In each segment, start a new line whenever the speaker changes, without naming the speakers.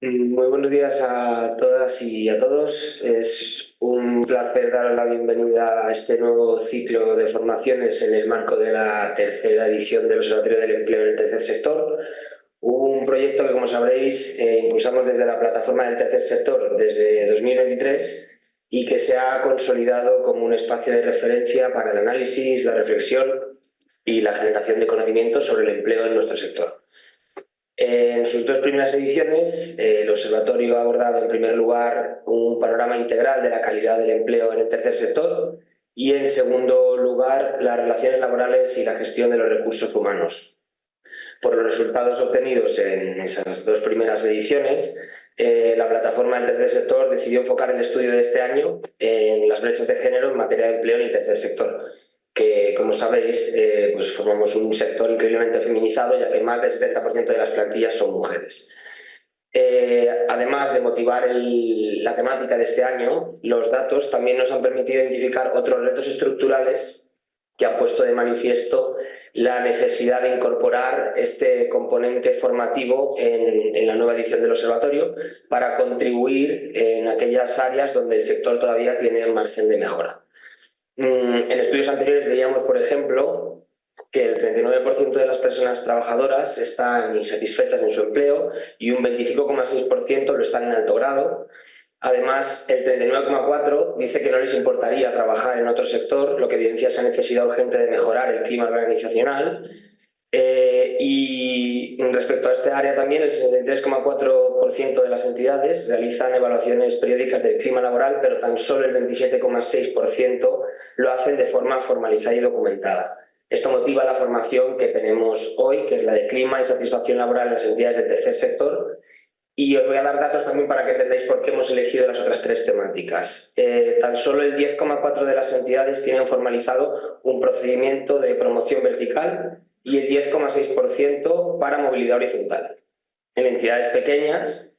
Muy buenos días a todas y a todos. Es un placer dar la bienvenida a este nuevo ciclo de formaciones en el marco de la tercera edición del Observatorio del Empleo en el Tercer Sector. Un proyecto que, como sabréis, impulsamos desde la plataforma del Tercer Sector desde 2023 y que se ha consolidado como un espacio de referencia para el análisis, la reflexión y la generación de conocimientos sobre el empleo en nuestro sector. En sus dos primeras ediciones, el Observatorio ha abordado en primer lugar un panorama integral de la calidad del empleo en el tercer sector y en segundo lugar las relaciones laborales y la gestión de los recursos humanos. Por los resultados obtenidos en esas dos primeras ediciones, la plataforma del tercer sector decidió enfocar el estudio de este año en las brechas de género en materia de empleo en el tercer sector, que, como sabéis, pues formamos un sector increíblemente feminizado, ya que más del 70% de las plantillas son mujeres. Además de motivar la temática de este año, los datos también nos han permitido identificar otros retos estructurales que han puesto de manifiesto la necesidad de incorporar este componente formativo en la nueva edición del Observatorio para contribuir en aquellas áreas donde el sector todavía tiene margen de mejora. En estudios anteriores veíamos, por ejemplo, que el 39% de las personas trabajadoras están insatisfechas en su empleo y un 25,6% lo están en alto grado. Además, el 39,4% dice que no les importaría trabajar en otro sector, lo que evidencia esa necesidad urgente de mejorar el clima organizacional. Y respecto a este área también, el 63,4% de las entidades realizan evaluaciones periódicas del clima laboral, pero tan solo el 27,6% lo hacen de forma formalizada y documentada. Esto motiva la formación que tenemos hoy, que es la de clima y satisfacción laboral en las entidades del tercer sector. Y os voy a dar datos también para que entendáis por qué hemos elegido las otras tres temáticas. Tan solo el 10,4% de las entidades tienen formalizado un procedimiento de promoción vertical y el 10,6% para movilidad horizontal. En entidades pequeñas,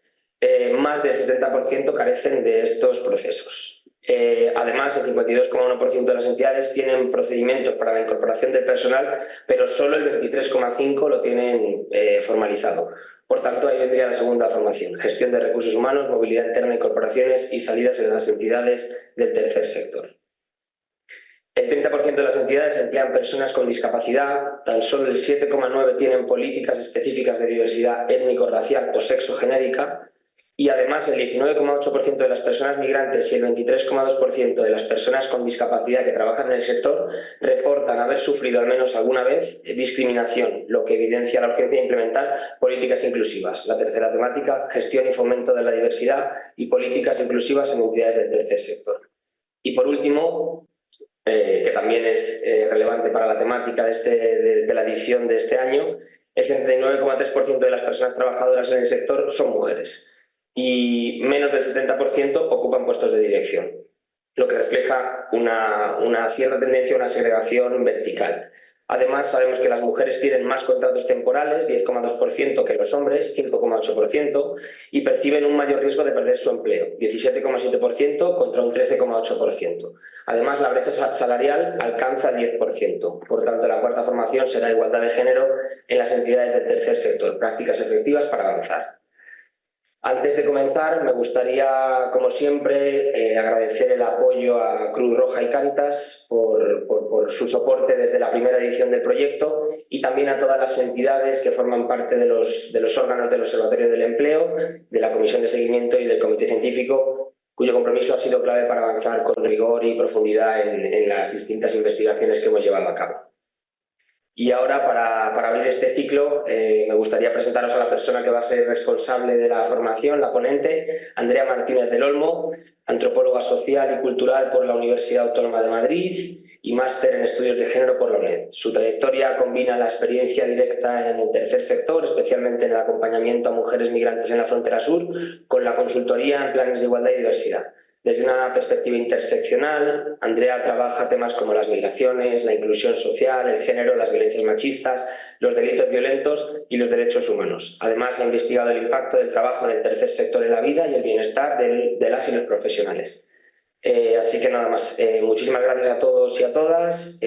más del 70% carecen de estos procesos. Además, el 52,1% de las entidades tienen procedimientos para la incorporación del personal, pero solo el 23,5% lo tienen formalizado. Por tanto, ahí vendría la segunda formación: gestión de recursos humanos, movilidad interna, incorporaciones y salidas en las entidades del tercer sector. El 30% de las entidades emplean personas con discapacidad, tan solo el 7,9% tienen políticas específicas de diversidad étnico-racial o sexogenérica, y además el 19,8% de las personas migrantes y el 23,2% de las personas con discapacidad que trabajan en el sector reportan haber sufrido al menos alguna vez discriminación, lo que evidencia la urgencia de implementar políticas inclusivas. La tercera temática: gestión y fomento de la diversidad y políticas inclusivas en entidades del tercer sector. Y por último, que también es relevante para la temática de la edición de este año, el 79,3% de las personas trabajadoras en el sector son mujeres y menos del 70% ocupan puestos de dirección, lo que refleja una cierta tendencia a una segregación vertical. Además, sabemos que las mujeres tienen más contratos temporales, 10,2%, que los hombres, 5,8%, y perciben un mayor riesgo de perder su empleo, 17,7% contra un 13,8%. Además, la brecha salarial alcanza el 10%. Por tanto, la cuarta formación será igualdad de género en las entidades del tercer sector, prácticas efectivas para avanzar. Antes de comenzar, me gustaría, como siempre, agradecer el apoyo a Cruz Roja y Cáritas por su soporte desde la primera edición del proyecto, y también a todas las entidades que forman parte de los órganos del Observatorio del Empleo, de la Comisión de Seguimiento y del Comité Científico, cuyo compromiso ha sido clave para avanzar con rigor y profundidad en las distintas investigaciones que hemos llevado a cabo. Y ahora, para abrir este ciclo, me gustaría presentaros a la persona que va a ser responsable de la formación, la ponente, Andrea Martínez del Olmo, antropóloga social y cultural por la Universidad Autónoma de Madrid y máster en estudios de género por la UNED. Su trayectoria combina la experiencia directa en el tercer sector, especialmente en el acompañamiento a mujeres migrantes en la frontera sur, con la consultoría en planes de igualdad y diversidad. Desde una perspectiva interseccional, Andrea trabaja temas como las migraciones, la inclusión social, el género, las violencias machistas, los delitos violentos y los derechos humanos. Además, ha investigado el impacto del trabajo en el tercer sector en la vida y el bienestar de las y los profesionales. Así que nada más, muchísimas gracias a todos y a todas.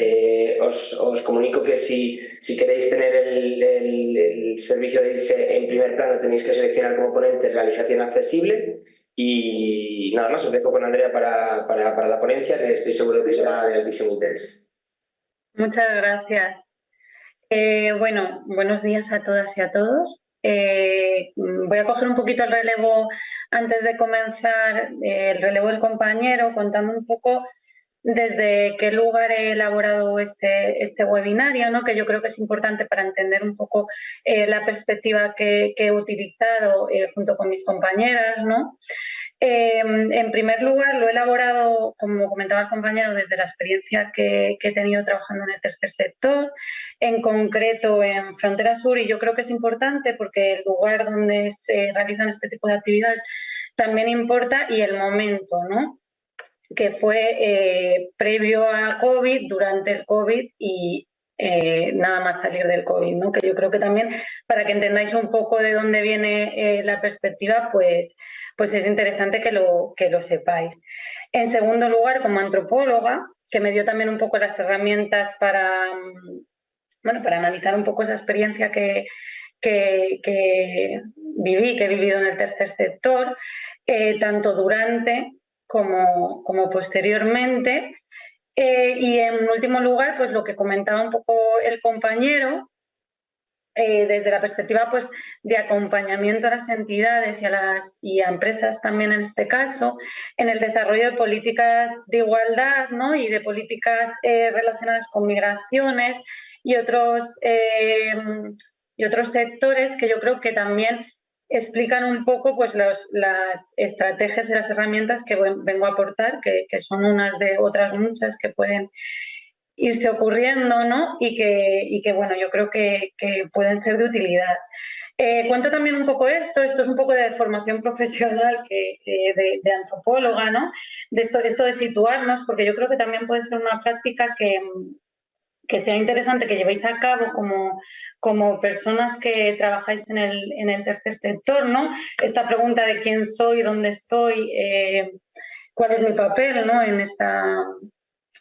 Os comunico que si queréis tener el servicio de irse en primer plano tenéis que seleccionar como ponente realización accesible y nada más, os dejo con Andrea para la ponencia, que estoy seguro que será de altísimo interés.
Muchas gracias. Bueno, buenos días a todas y a todos. Voy a coger un poquito el relevo antes de comenzar, el relevo del compañero, contando un poco desde qué lugar he elaborado este webinario, ¿no? Que yo creo que es importante para entender un poco la perspectiva que he utilizado junto con mis compañeras, ¿no? En primer lugar, lo he elaborado, como comentaba el compañero, desde la experiencia que he tenido trabajando en el tercer sector, en concreto en Frontera Sur, y yo creo que es importante porque el lugar donde se realizan este tipo de actividades también importa y el momento, ¿no? Que fue previo a COVID, durante el COVID y nada más salir del COVID, ¿no? Que yo creo que también, para que entendáis un poco de dónde viene la perspectiva, pues es interesante que lo sepáis. En segundo lugar, como antropóloga, que me dio también un poco las herramientas para analizar un poco esa experiencia que viví, que he vivido en el tercer sector, tanto durante como posteriormente. Y en último lugar, pues lo que comentaba un poco el compañero, desde la perspectiva pues, de acompañamiento a las entidades y a empresas también en este caso, en el desarrollo de políticas de igualdad, ¿no? Y de políticas relacionadas con migraciones y otros sectores que yo creo que también explican un poco pues, las estrategias y las herramientas que vengo a aportar, que son unas de otras muchas que pueden irse ocurriendo, ¿no? Y que bueno, yo creo que pueden ser de utilidad. Cuento también un poco esto es un poco de formación profesional de antropóloga, ¿no? De esto de situarnos, porque yo creo que también puede ser una práctica que sea interesante que llevéis a cabo como personas que trabajáis en el tercer sector, ¿no? Esta pregunta de quién soy, dónde estoy, cuál es mi papel, ¿no?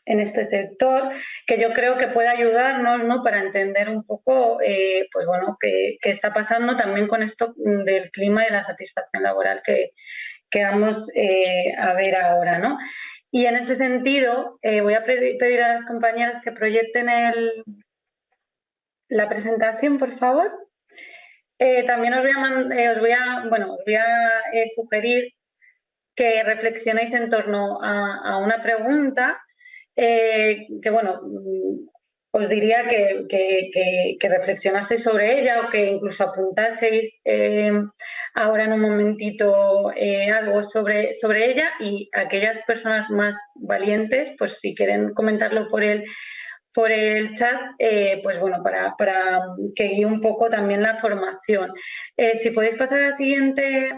En este sector, que yo creo que puede ayudarnos, ¿no? Para entender un poco, pues bueno, qué está pasando también con esto del clima y de la satisfacción laboral que vamos a ver ahora, ¿no? Y en ese sentido, voy a pedir a las compañeras que proyecten la presentación, por favor. También os voy a sugerir que reflexionéis en torno a una pregunta que, bueno, os diría que reflexionaseis sobre ella o que incluso apuntaseis ahora en un momentito algo sobre ella, y aquellas personas más valientes, pues si quieren comentarlo por el chat, pues bueno, para que guíe un poco también la formación. Si podéis pasar a la siguiente.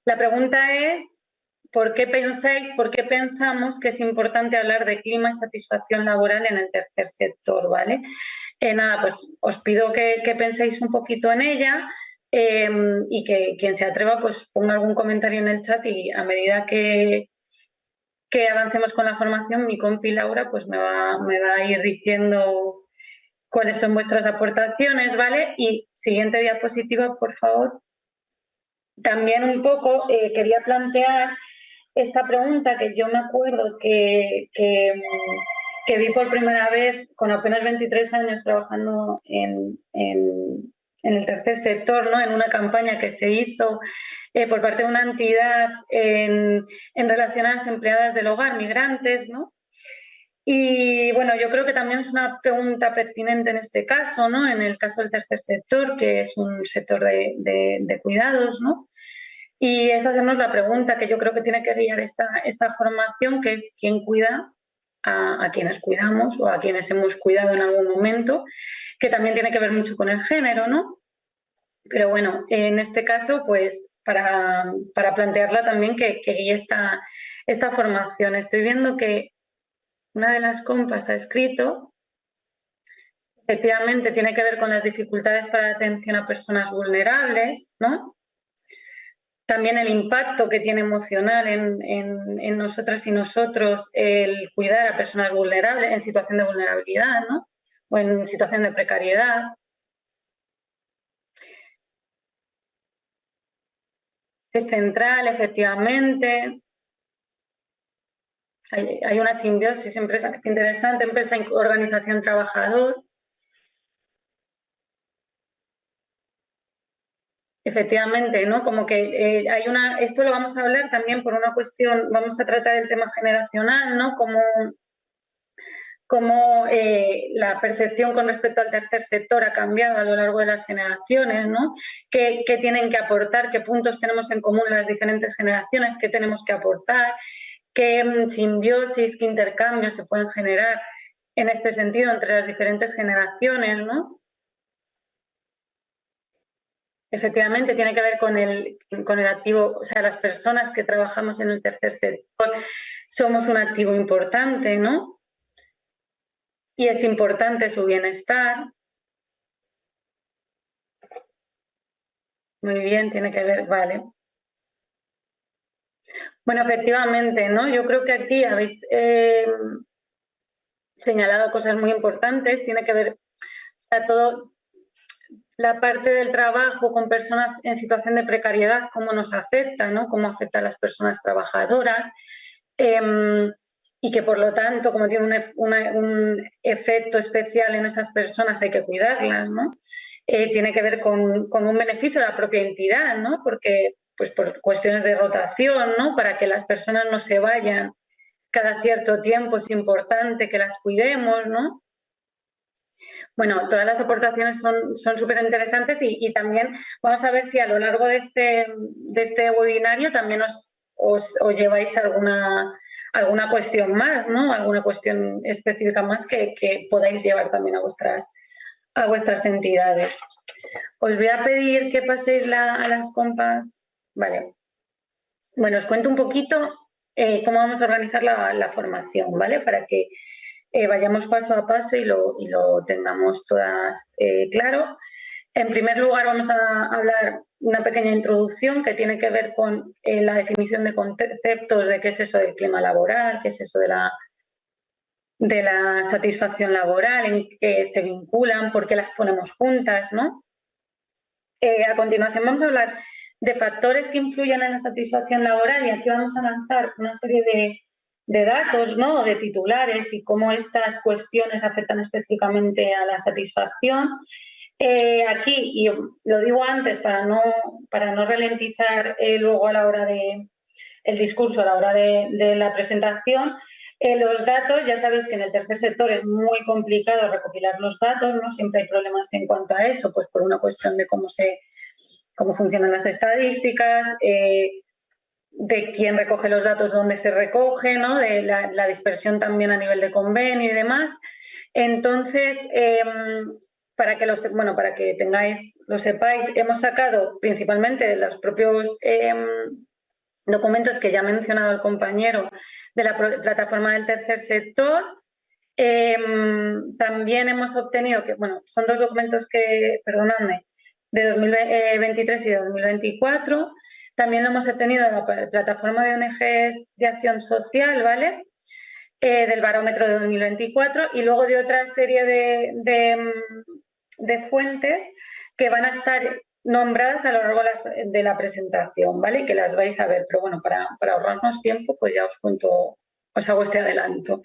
La pregunta es, ¿por qué pensamos que es importante hablar de clima y satisfacción laboral en el tercer sector? ¿Vale? Nada, pues os pido que penséis un poquito en ella y que quien se atreva pues ponga algún comentario en el chat, y a medida que avancemos con la formación, mi compi Laura pues me va a ir diciendo cuáles son vuestras aportaciones, ¿vale? Y siguiente diapositiva, por favor. También un poco quería plantear esta pregunta que yo me acuerdo que vi por primera vez con apenas 23 años trabajando en el tercer sector, ¿no? En una campaña que se hizo por parte de una entidad en relación a las empleadas del hogar, migrantes, ¿no? Y bueno, yo creo que también es una pregunta pertinente en este caso, ¿no? En el caso del tercer sector, que es un sector de cuidados, ¿no? Y es hacernos la pregunta que yo creo que tiene que guiar esta formación, que es quién cuida a quienes cuidamos o a quienes hemos cuidado en algún momento, que también tiene que ver mucho con el género, ¿no? Pero bueno, en este caso, pues para plantearla también que guíe esta formación. Estoy viendo que una de las compas ha escrito, efectivamente tiene que ver con las dificultades para la atención a personas vulnerables, ¿no? También el impacto que tiene emocional en nosotras y nosotros el cuidar a personas vulnerables en situación de vulnerabilidad, ¿no? O en situación de precariedad. Es central, efectivamente. Hay una simbiosis interesante, empresa-organización-trabajador. Efectivamente, ¿no? Como que esto lo vamos a hablar también por una cuestión, vamos a tratar el tema generacional, ¿no? Cómo la percepción con respecto al tercer sector ha cambiado a lo largo de las generaciones, ¿no? ¿Qué tienen que aportar? ¿Qué puntos tenemos en común las diferentes generaciones? ¿Qué tenemos que aportar? ¿Qué simbiosis, qué intercambios se pueden generar en este sentido entre las diferentes generaciones, ¿no? Efectivamente, tiene que ver con el activo, o sea, las personas que trabajamos en el tercer sector somos un activo importante, ¿no? Y es importante su bienestar. Muy bien, tiene que ver, vale. Bueno, efectivamente, ¿no? Yo creo que aquí habéis señalado cosas muy importantes, tiene que ver, o sea, todo la parte del trabajo con personas en situación de precariedad, cómo nos afecta, ¿no? Cómo afecta a las personas trabajadoras. Y que por lo tanto, como tiene un efecto especial en esas personas, hay que cuidarlas, ¿no? Tiene que ver con un beneficio de la propia entidad, ¿no? Porque, pues por cuestiones de rotación, ¿no? Para que las personas no se vayan cada cierto tiempo, es importante que las cuidemos, ¿no? Bueno, todas las aportaciones son súper interesantes y también vamos a ver si a lo largo de este webinario también os lleváis alguna cuestión más, ¿no? Alguna cuestión específica más que podáis llevar también a vuestras entidades. Os voy a pedir que paséis a las compas. Vale. Bueno, os cuento un poquito cómo vamos a organizar la formación, ¿vale? Para que vayamos paso a paso y lo tengamos todas claro. En primer lugar, vamos a hablar una pequeña introducción que tiene que ver con la definición de conceptos de qué es eso del clima laboral, qué es eso de la satisfacción laboral, en qué se vinculan, por qué las ponemos juntas, ¿no? A continuación vamos a hablar de factores que influyen en la satisfacción laboral y aquí vamos a lanzar una serie de datos, ¿no? De titulares y cómo estas cuestiones afectan específicamente a la satisfacción. Aquí, y lo digo antes para no ralentizar luego a la hora el discurso, a la hora de la presentación, los datos, ya sabéis que en el tercer sector es muy complicado recopilar los datos, ¿no? Siempre hay problemas en cuanto a eso, pues por una cuestión de cómo funcionan las estadísticas, de quién recoge los datos, dónde se recoge, ¿no? De la dispersión también a nivel de convenio y demás. Entonces, para que lo sepáis, hemos sacado principalmente de los propios documentos que ya ha mencionado el compañero de la plataforma del tercer sector. También hemos obtenido, son dos documentos de 2023 y de 2024. También lo hemos obtenido de la plataforma de ONGs de acción social, ¿vale? Del barómetro de 2024 y luego de otra serie de fuentes que van a estar nombradas a lo largo de la presentación, ¿vale? Que las vais a ver, pero bueno, para ahorrarnos tiempo, pues ya os hago este adelanto.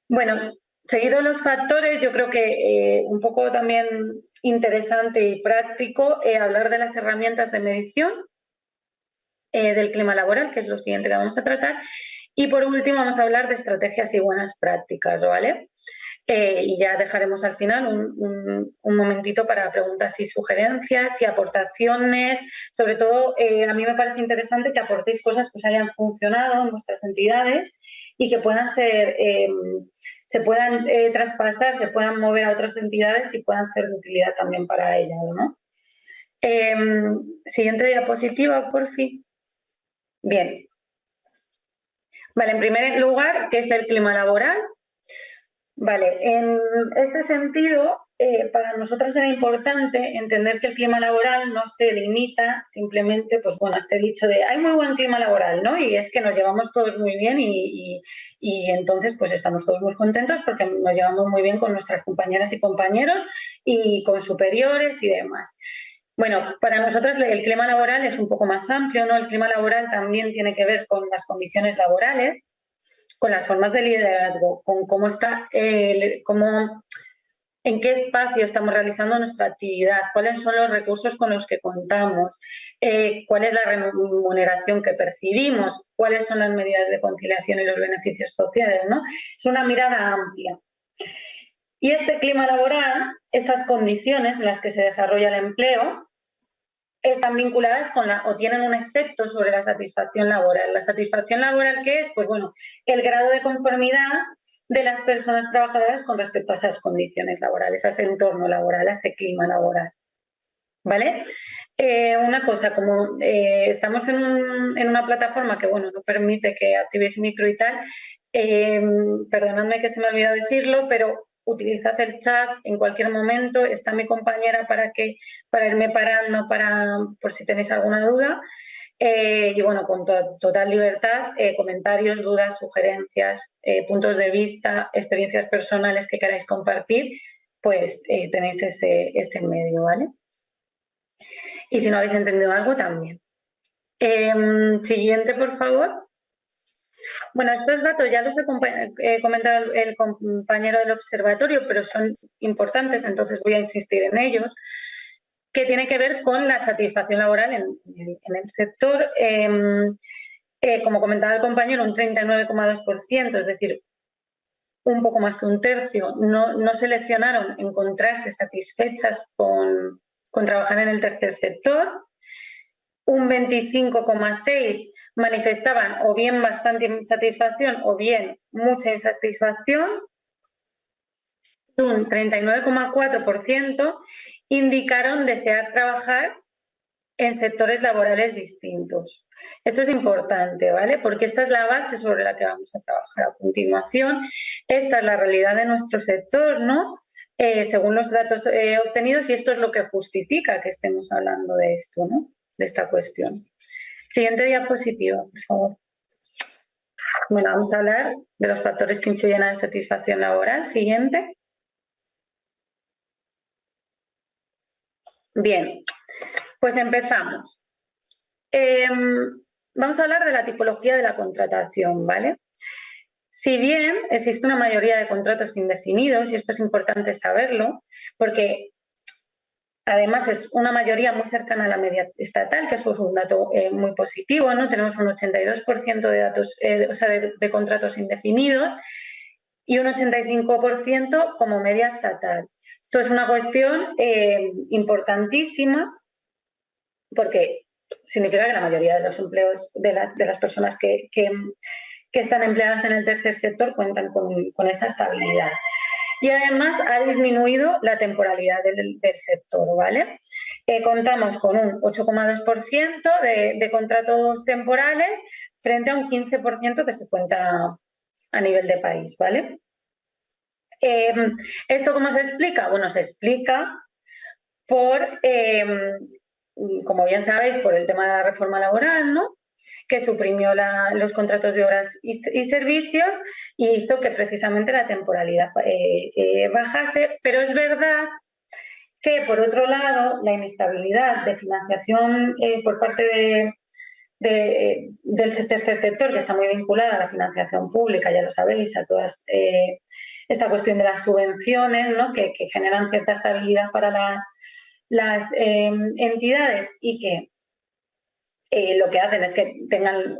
Bueno, seguido los factores, yo creo que un poco también interesante y práctico hablar de las herramientas de medición del clima laboral, que es lo siguiente que vamos a tratar. Y por último vamos a hablar de estrategias y buenas prácticas, ¿vale? Y ya dejaremos al final un momentito para preguntas y sugerencias y aportaciones. Sobre todo, a mí me parece interesante que aportéis cosas que os hayan funcionado en vuestras entidades y que puedan se puedan traspasar, se puedan mover a otras entidades y puedan ser de utilidad también para ellas, ¿no? Siguiente diapositiva, por fin. Bien. Vale, en primer lugar, ¿qué es el clima laboral? Vale, en este sentido, para nosotras era importante entender que el clima laboral no se limita simplemente, pues bueno, a este dicho de hay muy buen clima laboral, ¿no? Y es que nos llevamos todos muy bien y entonces pues estamos todos muy contentos porque nos llevamos muy bien con nuestras compañeras y compañeros y con superiores y demás. Bueno, para nosotros el clima laboral es un poco más amplio, ¿no? El clima laboral también tiene que ver con las condiciones laborales, con las formas de liderazgo, con cómo está, en qué espacio estamos realizando nuestra actividad, cuáles son los recursos con los que contamos, cuál es la remuneración que percibimos, cuáles son las medidas de conciliación y los beneficios sociales, ¿no? Es una mirada amplia. Y este clima laboral, estas condiciones en las que se desarrolla el empleo, están vinculadas con o tienen un efecto sobre la satisfacción laboral. ¿La satisfacción laboral qué es? Pues bueno, el grado de conformidad de las personas trabajadoras con respecto a esas condiciones laborales, a ese entorno laboral, a ese clima laboral. ¿Vale? Una cosa, como estamos en una plataforma que, bueno, no permite que activéis micro y tal, perdonadme que se me ha olvidado decirlo, pero utilizad el chat en cualquier momento, está mi compañera para irme parando por si tenéis alguna duda. Y bueno, con total libertad, comentarios, dudas, sugerencias, puntos de vista, experiencias personales que queráis compartir, pues tenéis ese medio, ¿vale? Y si no habéis entendido algo, también. Siguiente, por favor. Bueno, estos datos ya los he comentado el compañero del observatorio, pero son importantes, entonces voy a insistir en ellos, que tiene que ver con la satisfacción laboral en el sector. Como comentaba el compañero, un 39,2%, es decir, un poco más que un tercio, no seleccionaron encontrarse satisfechas con trabajar en el tercer sector. Un 25,6% manifestaban o bien bastante insatisfacción o bien mucha insatisfacción. Un 39,4% indicaron desear trabajar en sectores laborales distintos. Esto es importante, ¿vale? Porque esta es la base sobre la que vamos a trabajar a continuación. Esta es la realidad de nuestro sector, ¿no? Según los datos obtenidos, y esto es lo que justifica que estemos hablando de esto, ¿no? De esta cuestión. Siguiente diapositiva, por favor. Bueno, vamos a hablar de los factores que influyen en la satisfacción laboral. Siguiente. Bien, pues empezamos. Vamos a hablar de la tipología de la contratación, ¿vale? Si bien existe una mayoría de contratos indefinidos, y esto es importante saberlo, porque además es una mayoría muy cercana a la media estatal, que eso es un dato muy positivo, ¿no? Tenemos un 82% de datos, de contratos indefinidos y un 85% como media estatal. Esto es una cuestión importantísima porque significa que la mayoría de los empleos de las personas que están empleadas en el tercer sector cuentan con esta estabilidad. Y además ha disminuido la temporalidad del sector, ¿vale? Contamos con un 8,2% de contratos temporales frente a un 15% que se cuenta a nivel de país, ¿vale? ¿Esto cómo se explica? Bueno, se explica por, como bien sabéis, por el tema de la reforma laboral, ¿no? Que suprimió los contratos de horas y servicios y hizo que precisamente la temporalidad bajase, pero es verdad que, por otro lado, la inestabilidad de financiación por parte del tercer sector, que está muy vinculada a la financiación pública, ya lo sabéis, a toda esta cuestión de las subvenciones, ¿no? que generan cierta estabilidad para las entidades y que lo que hacen es que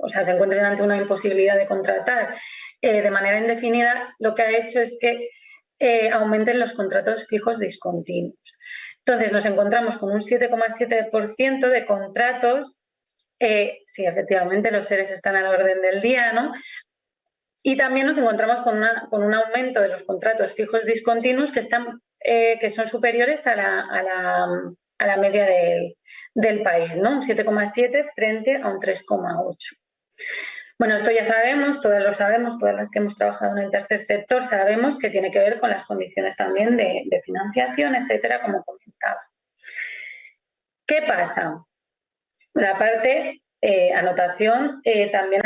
se encuentren ante una imposibilidad de contratar de manera indefinida, lo que ha hecho es que aumenten los contratos fijos discontinuos. Entonces, nos encontramos con un 7,7% de contratos, sí, efectivamente, los EREs están a la orden del día, ¿no? Y también nos encontramos con un aumento de los contratos fijos discontinuos que son superiores a la media del país, ¿no? Un 7,7 frente a un 3,8. Bueno, esto ya sabemos, todas lo sabemos, todas las que hemos trabajado en el tercer sector sabemos que tiene que ver con las condiciones también de financiación, etcétera, como comentaba. ¿Qué pasa? Bueno, aparte, anotación, también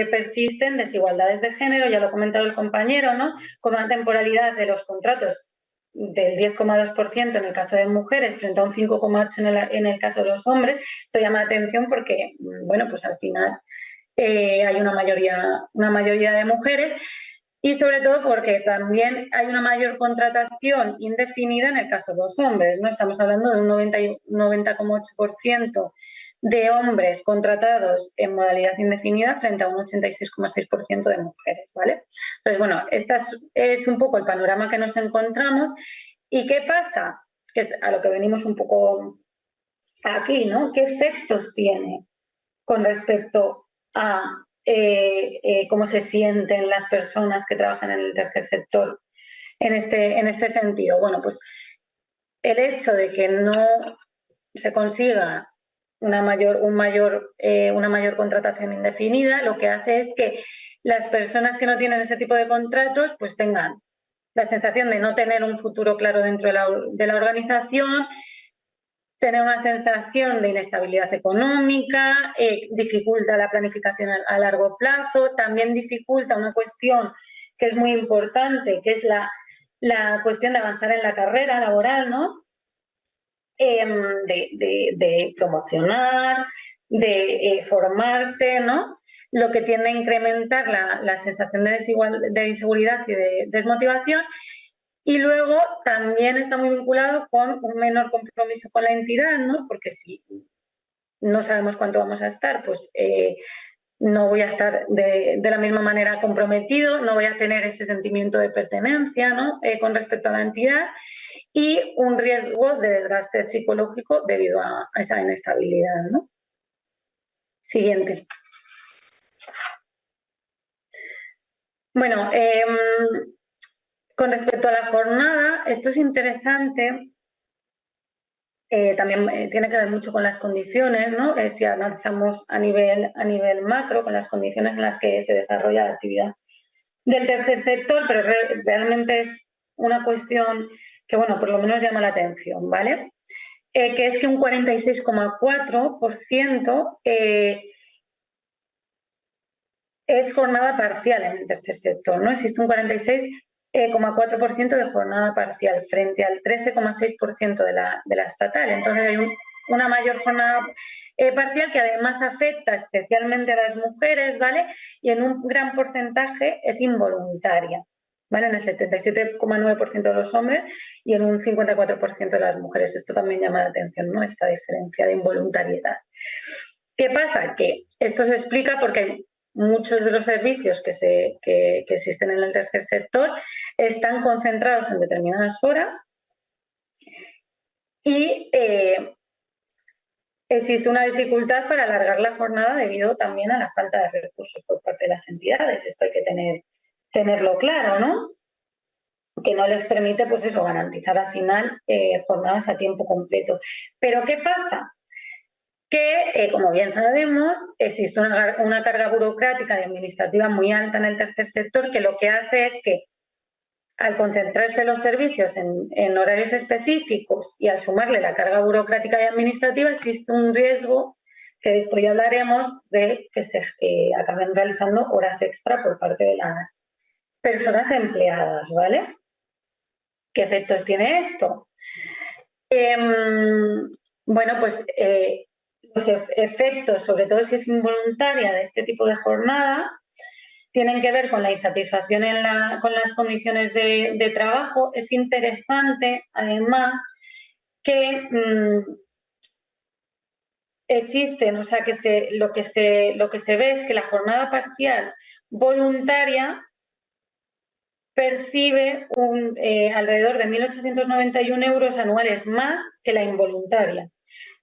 persisten desigualdades de género, ya lo ha comentado el compañero, ¿no? Con una temporalidad de los contratos del 10,2% en el caso de mujeres frente a un 5,8% en el caso de los hombres. Esto llama la atención porque, bueno, pues al final hay una mayoría de mujeres y sobre todo porque también hay una mayor contratación indefinida en el caso de los hombres, ¿no? Estamos hablando de un 90,8% de hombres contratados en modalidad indefinida frente a un 86,6% de mujeres, ¿vale? Entonces, bueno, este es un poco el panorama que nos encontramos. ¿Y qué pasa? Que es a lo que venimos un poco aquí, ¿no? ¿Qué efectos tiene con respecto a cómo se sienten las personas que trabajan en el tercer sector en este sentido? Bueno, pues el hecho de que no se consiga una mayor contratación indefinida, lo que hace es que las personas que no tienen ese tipo de contratos pues tengan la sensación de no tener un futuro claro dentro de la organización, tener una sensación de inestabilidad económica, dificulta la planificación a largo plazo, también dificulta una cuestión que es muy importante, que es la cuestión de avanzar en la carrera laboral, ¿no? De promocionar, de formarse, ¿no? Lo que tiende a incrementar la sensación de inseguridad y de desmotivación. Y luego también está muy vinculado con un menor compromiso con la entidad, ¿no? Porque si no sabemos cuánto vamos a estar, pues no voy a estar de la misma manera comprometido, no voy a tener ese sentimiento de pertenencia, ¿no? Con respecto a la entidad y un riesgo de desgaste psicológico debido a esa inestabilidad, ¿no? Siguiente. Bueno, con respecto a la jornada, esto es interesante. También tiene que ver mucho con las condiciones, ¿no? Si analizamos a nivel macro, con las condiciones en las que se desarrolla la actividad del tercer sector, pero realmente es una cuestión que, bueno, por lo menos llama la atención, ¿vale? Que es que un 46,4% es jornada parcial en el tercer sector, ¿no? Existe un 46,4% de jornada parcial frente al 13,6% de la estatal. Entonces hay una mayor jornada parcial que además afecta especialmente a las mujeres, ¿vale? Y en un gran porcentaje es involuntaria, ¿vale? En el 77,9% de los hombres y en un 54% de las mujeres. Esto también llama la atención, ¿no? Esta diferencia de involuntariedad. ¿Qué pasa? Que esto se explica porque muchos de los servicios que existen en el tercer sector están concentrados en determinadas horas y existe una dificultad para alargar la jornada debido también a la falta de recursos por parte de las entidades. Esto hay que tenerlo claro, ¿no? Que no les permite, pues eso, garantizar al final jornadas a tiempo completo. Pero ¿qué pasa? Que, como bien sabemos, existe una carga burocrática y administrativa muy alta en el tercer sector que lo que hace es que al concentrarse los servicios en horarios específicos y al sumarle la carga burocrática y administrativa, existe un riesgo, que de esto ya hablaremos, de que se acaben realizando horas extra por parte de las personas empleadas, ¿vale? ¿Qué efectos tiene esto? Bueno, pues los efectos, sobre todo si es involuntaria, de este tipo de jornada, tienen que ver con la insatisfacción con las condiciones de trabajo. Es interesante, además, que existen, o sea, que lo que se ve es que la jornada parcial voluntaria percibe alrededor de 1.891 euros anuales más que la involuntaria.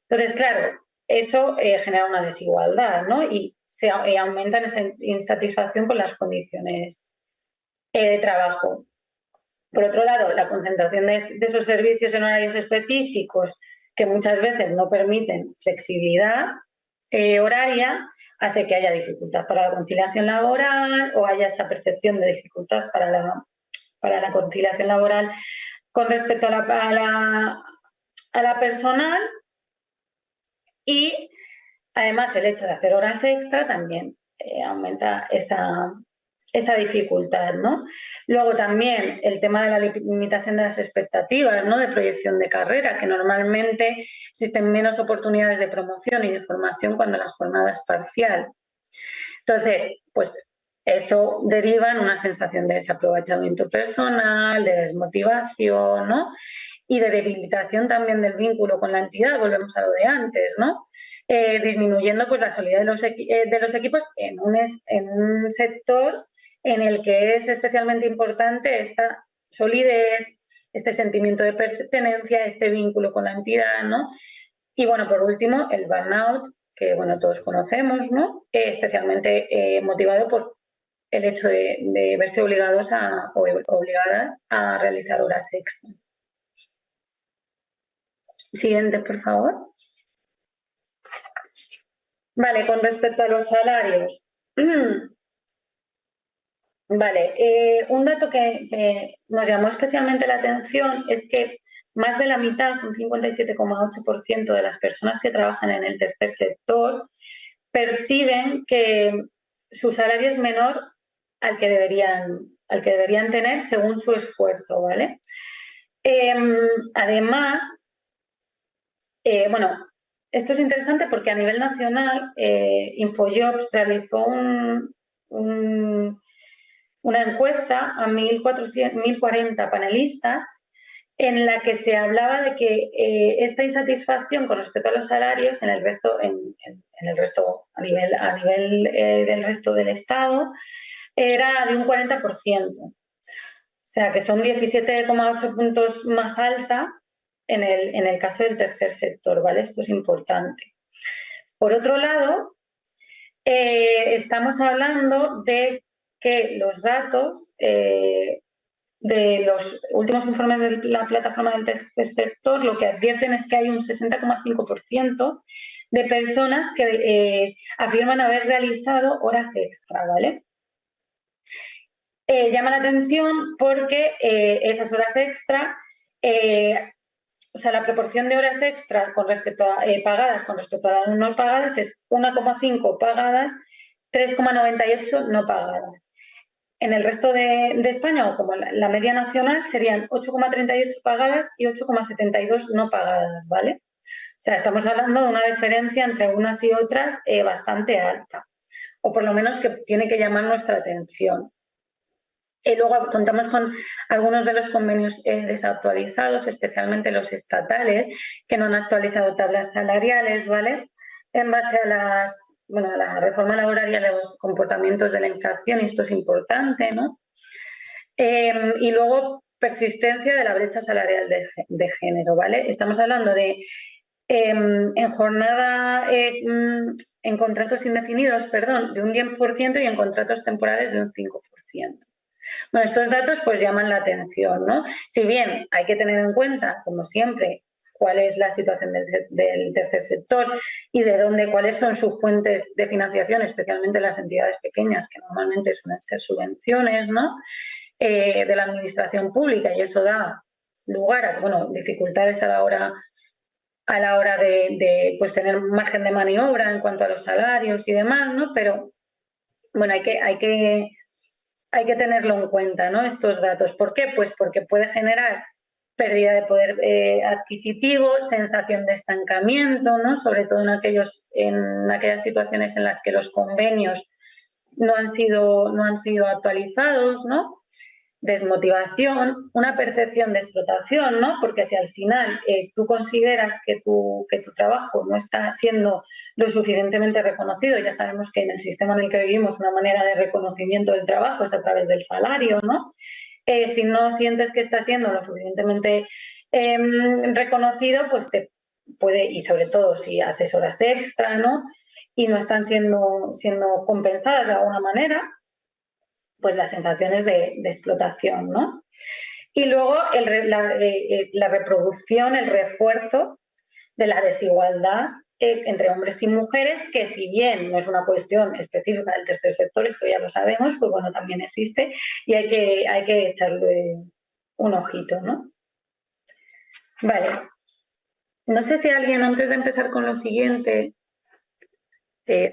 Entonces, claro, eso genera una desigualdad, ¿no? Y se aumenta esa insatisfacción con las condiciones de trabajo. Por otro lado, la concentración de esos servicios en horarios específicos que muchas veces no permiten flexibilidad horaria hace que haya dificultad para la conciliación laboral o haya esa percepción de dificultad para la conciliación laboral con respecto a la personal, y además el hecho de hacer horas extra también aumenta esa dificultad, ¿no? Luego también el tema de la limitación de las expectativas, ¿no? De proyección de carrera, que normalmente existen menos oportunidades de promoción y de formación cuando la jornada es parcial. Entonces, pues eso deriva en una sensación de desaprovechamiento personal, de desmotivación, ¿no? Y de debilitación también del vínculo con la entidad, volvemos a lo de antes, ¿no? Disminuyendo pues la solidez de los equipos en un sector en el que es especialmente importante esta solidez, este sentimiento de pertenencia, este vínculo con la entidad, ¿no? Y bueno, por último, el burnout, que bueno, todos conocemos, ¿no? Especialmente motivado por el hecho de verse obligadas a realizar horas extra. Siguiente, por favor. Vale, con respecto a los salarios. Vale, un dato que nos llamó especialmente la atención es que más de la mitad, un 57,8% de las personas que trabajan en el tercer sector perciben que su salario es menor al que deberían tener según su esfuerzo, ¿vale? Además, bueno, esto es interesante porque a nivel nacional Infojobs realizó una encuesta a 1.040 panelistas en la que se hablaba de que esta insatisfacción con respecto a los salarios en el resto, a nivel del resto del Estado era de un 40%. O sea, que son 17,8 puntos más alta en el caso del tercer sector, ¿vale? Esto es importante. Por otro lado, estamos hablando de que los datos de los últimos informes de la plataforma del tercer sector lo que advierten es que hay un 60,5% de personas que afirman haber realizado horas extra, ¿vale? Llama la atención porque esas horas extra, o sea, la proporción de horas extra con respecto a pagadas con respecto a las no pagadas es 1,5 pagadas, 3,98 no pagadas. En el resto de España, o como la media nacional, serían 8,38 pagadas y 8,72 no pagadas, ¿vale? O sea, estamos hablando de una diferencia entre unas y otras bastante alta, o por lo menos que tiene que llamar nuestra atención. Luego contamos con algunos de los convenios desactualizados, especialmente los estatales, que no han actualizado tablas salariales, ¿vale? En base a la reforma laboral y a los comportamientos de la inflación, y esto es importante, ¿no? Y luego persistencia de la brecha salarial de género, ¿vale? Estamos hablando de en jornada, en contratos indefinidos, perdón, de un 10% y en contratos temporales de un 5%. Bueno, estos datos pues llaman la atención, ¿no? Si bien hay que tener en cuenta, como siempre, cuál es la situación del tercer sector y cuáles son sus fuentes de financiación, especialmente las entidades pequeñas, que normalmente suelen ser subvenciones, ¿no? De la administración pública, y eso da lugar a dificultades a la hora de pues, tener margen de maniobra en cuanto a los salarios y demás, ¿no? Pero bueno, hay que tenerlo en cuenta, ¿no? Estos datos. ¿Por qué? Pues porque puede generar pérdida de poder adquisitivo, sensación de estancamiento, ¿no? Sobre todo en aquellas situaciones en las que los convenios no han sido actualizados, ¿no? Desmotivación, una percepción de explotación, ¿no? Porque si al final tú consideras que tu trabajo no está siendo lo suficientemente reconocido, ya sabemos que en el sistema en el que vivimos una manera de reconocimiento del trabajo es a través del salario, ¿no? Si no sientes que está siendo lo suficientemente reconocido, pues te puede, y sobre todo si haces horas extra, ¿no? Y no están siendo compensadas de alguna manera, pues las sensaciones de explotación, ¿no? Y luego la reproducción, el refuerzo de la desigualdad entre hombres y mujeres, que si bien no es una cuestión específica del tercer sector, esto ya lo sabemos, pues bueno, también existe y hay que echarle un ojito, ¿no? Vale. No sé si alguien, antes de empezar con lo siguiente...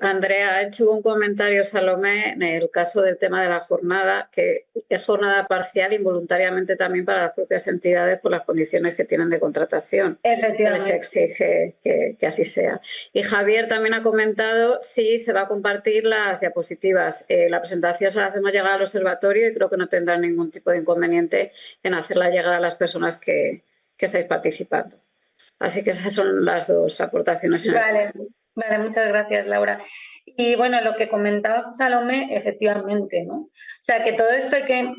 Andrea, ha hecho un comentario, Salomé, en el caso del tema de la jornada, que es jornada parcial involuntariamente también para las propias entidades por las condiciones que tienen de contratación.
Efectivamente.
Les exige que así sea. Y Javier también ha comentado si se va a compartir las diapositivas. La presentación se la hacemos llegar al observatorio y creo que no tendrá ningún tipo de inconveniente en hacerla llegar a las personas que estáis participando. Así que esas son las dos aportaciones.
Vale, muchas gracias, Laura. Y bueno, lo que comentaba Salomé, efectivamente, ¿no? O sea, que todo esto hay que,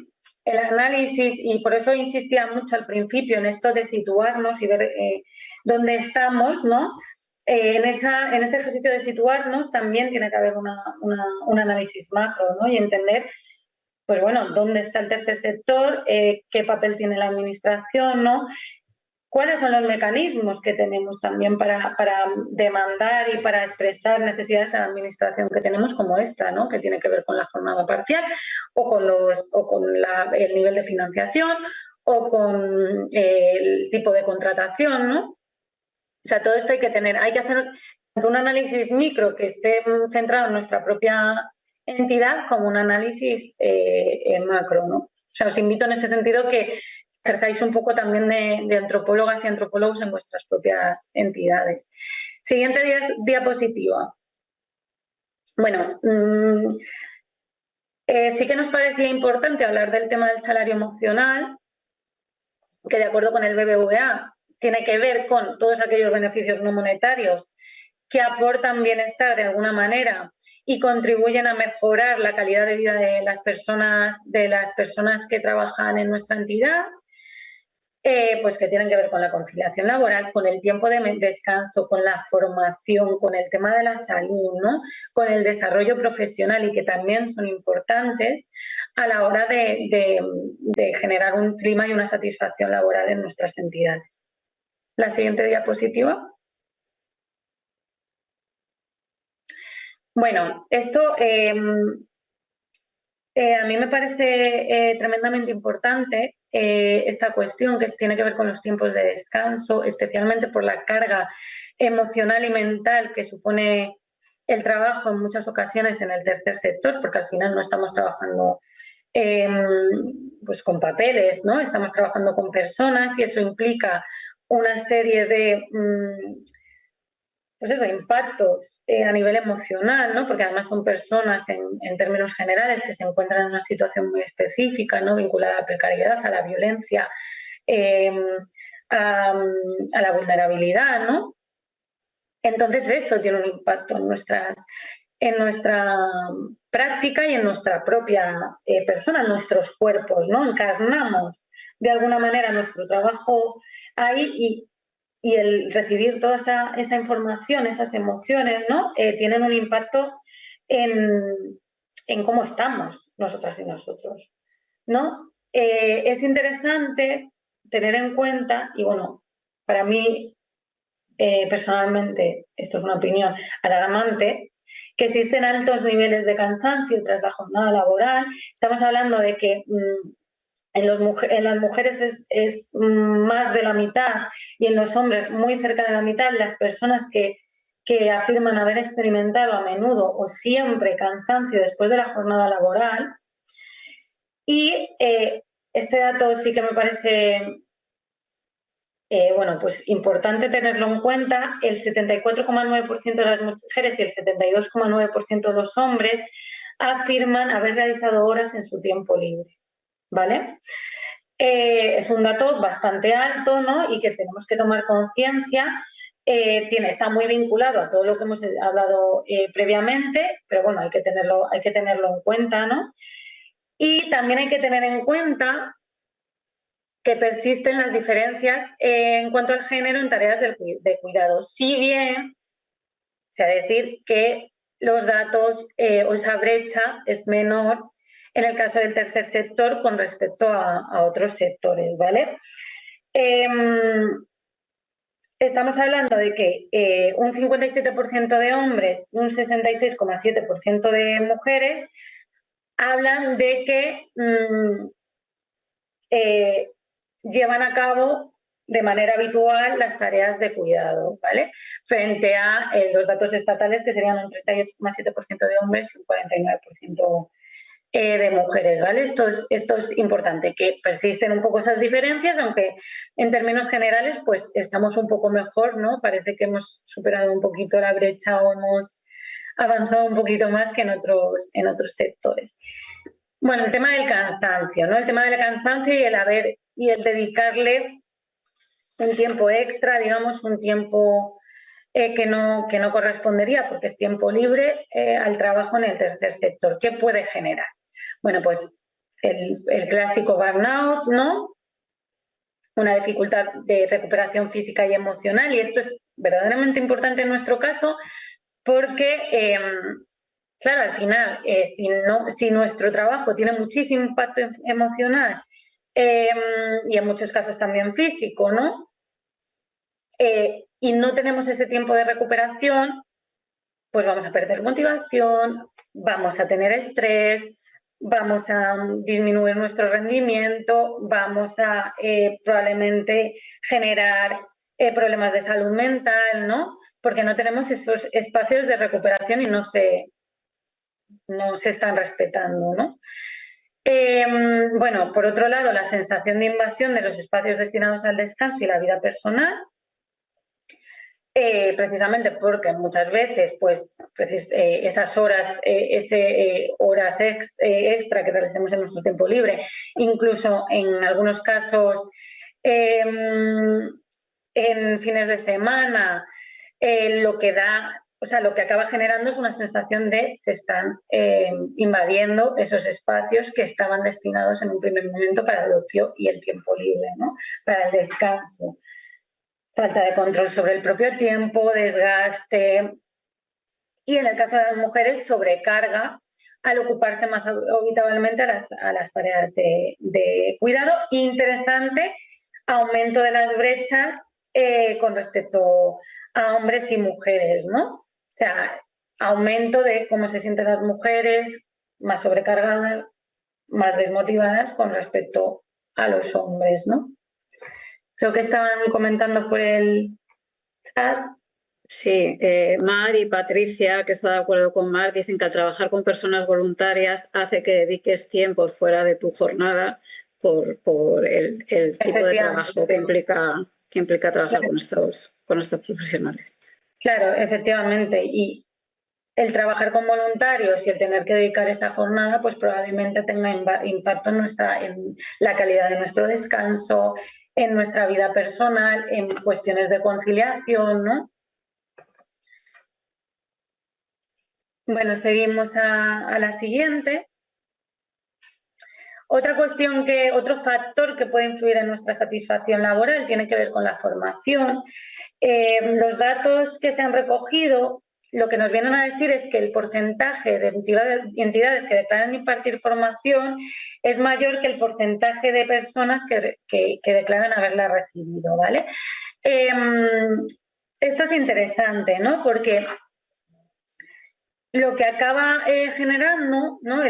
el análisis, y por eso insistía mucho al principio en esto de situarnos y ver dónde estamos, ¿no? En este ejercicio de situarnos también tiene que haber un análisis macro, ¿no? Y entender, pues bueno, dónde está el tercer sector, qué papel tiene la administración, ¿no? ¿Cuáles son los mecanismos que tenemos también para demandar y para expresar necesidades a la administración que tenemos como esta, ¿no? Que tiene que ver con la jornada parcial o con el nivel de financiación o con el tipo de contratación, ¿no? O sea, todo esto hay que hacer un análisis micro que esté centrado en nuestra propia entidad como un análisis macro, ¿no? O sea, os invito en ese sentido que ejerzáis un poco también de antropólogas y antropólogos en vuestras propias entidades. Siguiente diapositiva. Bueno, sí que nos parecía importante hablar del tema del salario emocional, que de acuerdo con el BBVA tiene que ver con todos aquellos beneficios no monetarios que aportan bienestar de alguna manera y contribuyen a mejorar la calidad de vida de las personas que trabajan en nuestra entidad. Pues que tienen que ver con la conciliación laboral, con el tiempo de descanso, con la formación, con el tema de la salud, ¿no? Con el desarrollo profesional y que también son importantes a la hora de generar un clima y una satisfacción laboral en nuestras entidades. La siguiente diapositiva. Bueno, esto a mí me parece tremendamente importante esta cuestión que tiene que ver con los tiempos de descanso, especialmente por la carga emocional y mental que supone el trabajo en muchas ocasiones en el tercer sector, porque al final no estamos trabajando pues con papeles, ¿no? Estamos trabajando con personas y eso implica una serie de pues eso, impactos a nivel emocional, ¿no? Porque además son personas en términos generales que se encuentran en una situación muy específica, ¿no? Vinculada a la precariedad, a la violencia, a la vulnerabilidad, ¿no? Entonces eso tiene un impacto en nuestra práctica y en nuestra propia persona, en nuestros cuerpos, ¿no? Encarnamos de alguna manera nuestro trabajo ahí y el recibir toda esa información, esas emociones, ¿no? Tienen un impacto en cómo estamos nosotras y nosotros, ¿no? Es interesante tener en cuenta, y bueno, para mí personalmente, esto es una opinión alarmante, que existen altos niveles de cansancio tras la jornada laboral. Estamos hablando de que en las mujeres es más de la mitad y en los hombres muy cerca de la mitad las personas que afirman haber experimentado a menudo o siempre cansancio después de la jornada laboral. Y este dato sí que me parece bueno, pues importante tenerlo en cuenta. El 74,9% de las mujeres y el 72,9% de los hombres afirman haber realizado horas en su tiempo libre, ¿vale? Es un dato bastante alto, ¿no? Y que tenemos que tomar conciencia. Está muy vinculado a todo lo que hemos hablado previamente, pero bueno, hay que tenerlo en cuenta, ¿no? Y también hay que tener en cuenta que persisten las diferencias en cuanto al género en tareas de cuidado, si bien se ha de decir que los datos o esa brecha es menor en el caso del tercer sector con respecto a otros sectores, ¿vale? estamos hablando de que un 57% de hombres y un 66,7% de mujeres hablan de que llevan a cabo de manera habitual las tareas de cuidado, ¿vale? Frente a los datos estatales, que serían un 38,7% de hombres y un 49% de mujeres, ¿vale? Esto es importante, que persisten un poco esas diferencias, aunque en términos generales pues estamos un poco mejor, ¿no? Parece que hemos superado un poquito la brecha o hemos avanzado un poquito más que en otros sectores. Bueno, el tema del cansancio, ¿no? El tema del cansancio y el dedicarle un tiempo extra, digamos, un tiempo que no correspondería porque es tiempo libre al trabajo en el tercer sector. ¿Qué puede generar? Bueno, pues el clásico burnout, ¿no? Una dificultad de recuperación física y emocional, y esto es verdaderamente importante en nuestro caso porque, claro, al final, si nuestro trabajo tiene muchísimo impacto emocional y en muchos casos también físico, ¿no? Y no tenemos ese tiempo de recuperación, pues vamos a perder motivación, vamos a tener estrés, vamos a disminuir nuestro rendimiento, vamos a probablemente generar problemas de salud mental, ¿no? Porque no tenemos esos espacios de recuperación y no se están respetando, ¿no? Bueno, por otro lado, la sensación de invasión de los espacios destinados al descanso y la vida personal, precisamente porque muchas veces pues, esas horas, horas extra que realicemos en nuestro tiempo libre, incluso en algunos casos en fines de semana, lo que acaba generando es una sensación de se están invadiendo esos espacios que estaban destinados en un primer momento para el ocio y el tiempo libre, ¿no? Para el descanso. Falta de control sobre el propio tiempo, desgaste y, en el caso de las mujeres, sobrecarga al ocuparse más habitualmente a las tareas de cuidado. Interesante, aumento de las brechas con respecto a hombres y mujeres, ¿no? O sea, aumento de cómo se sienten las mujeres, más sobrecargadas, más desmotivadas con respecto a los hombres, ¿no? Creo que estaban comentando por el chat.
Sí, Mar y Patricia, que está de acuerdo con Mar, dicen que al trabajar con personas voluntarias hace que dediques tiempo fuera de tu jornada por el tipo de trabajo que implica trabajar con estos profesionales.
Claro, efectivamente. Y el trabajar con voluntarios y el tener que dedicar esa jornada, pues probablemente tenga impacto en la calidad de nuestro descanso, en nuestra vida personal, en cuestiones de conciliación, ¿no? Bueno, seguimos a la siguiente. Otro factor que puede influir en nuestra satisfacción laboral tiene que ver con la formación. Los datos que se han recogido lo que nos vienen a decir es que el porcentaje de entidades que declaran impartir formación es mayor que el porcentaje de personas que declaran haberla recibido, ¿vale? Esto es interesante, ¿no? Porque lo que acaba generando, ¿no?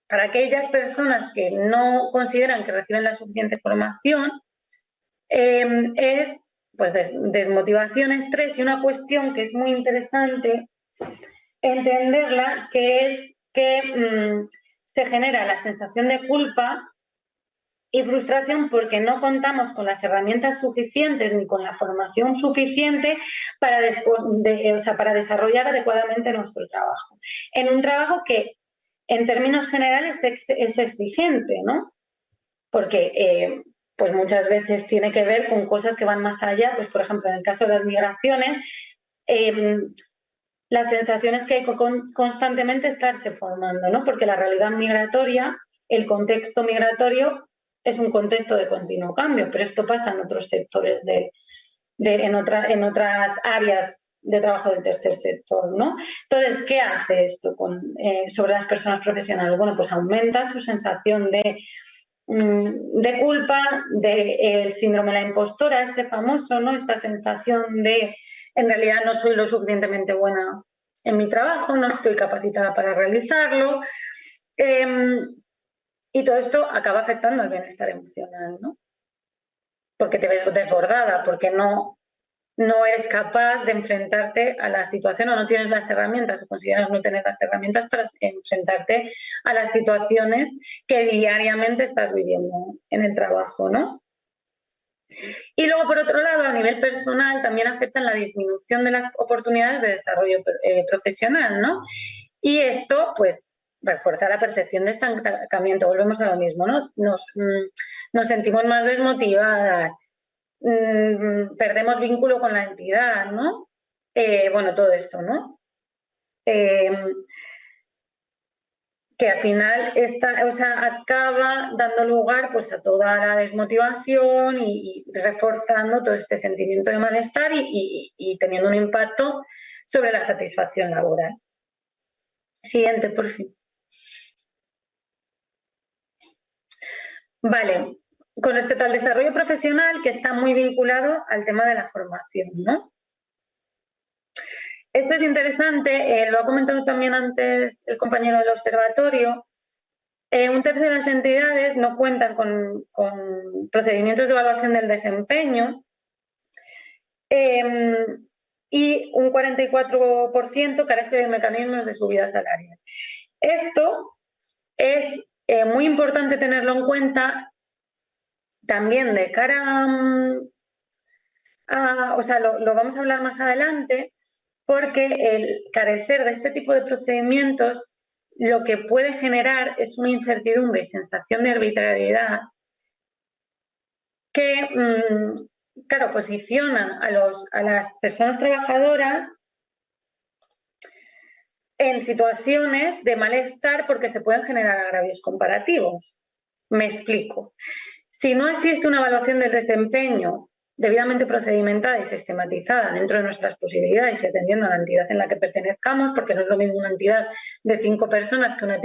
Para aquellas personas que no consideran que reciben la suficiente formación, es pues desmotivación, estrés, y una cuestión que es muy interesante entenderla, que es que se genera la sensación de culpa y frustración porque no contamos con las herramientas suficientes ni con la formación suficiente para desarrollar adecuadamente nuestro trabajo. En un trabajo que, en términos generales, es exigente, ¿no? Porque pues muchas veces tiene que ver con cosas que van más allá. Pues, por ejemplo, en el caso de las migraciones, la sensación es que hay que constantemente estarse formando, ¿no? Porque la realidad migratoria, el contexto migratorio, es un contexto de continuo cambio, pero esto pasa en otros sectores, en otras áreas de trabajo del tercer sector, ¿no? Entonces, ¿qué hace esto sobre las personas profesionales? Bueno, pues aumenta su sensación de de culpa, del síndrome de la impostora, este famoso, ¿no? Esta sensación de en realidad no soy lo suficientemente buena en mi trabajo, no estoy capacitada para realizarlo. Y todo esto acaba afectando al bienestar emocional, ¿no? Porque te ves desbordada, porque no eres capaz de enfrentarte a la situación o no tienes las herramientas o consideras no tener las herramientas para enfrentarte a las situaciones que diariamente estás viviendo en el trabajo, ¿no? Y luego, por otro lado, a nivel personal también afectan la disminución de las oportunidades de desarrollo profesional, ¿no? Y esto, pues, refuerza la percepción de estancamiento. Volvemos a lo mismo, ¿no? Nos sentimos más desmotivadas, perdemos vínculo con la entidad, ¿no? Bueno, todo esto, ¿no? Que al final acaba dando lugar pues, a toda la desmotivación y reforzando todo este sentimiento de malestar y teniendo un impacto sobre la satisfacción laboral. Siguiente, por fin. Vale, con respecto al desarrollo profesional, que está muy vinculado al tema de la formación, ¿no? Esto es interesante, lo ha comentado también antes el compañero del observatorio. Un tercio de las entidades no cuentan con procedimientos de evaluación del desempeño y un 44% carece de mecanismos de subida salarial. Esto es muy importante tenerlo en cuenta también de cara lo vamos a hablar más adelante, porque el carecer de este tipo de procedimientos lo que puede generar es una incertidumbre y sensación de arbitrariedad que, claro, posiciona a las personas trabajadoras en situaciones de malestar porque se pueden generar agravios comparativos. Me explico. Si no existe una evaluación del desempeño debidamente procedimentada y sistematizada dentro de nuestras posibilidades y atendiendo a la entidad en la que pertenezcamos, porque no es lo mismo una entidad de 5 personas que una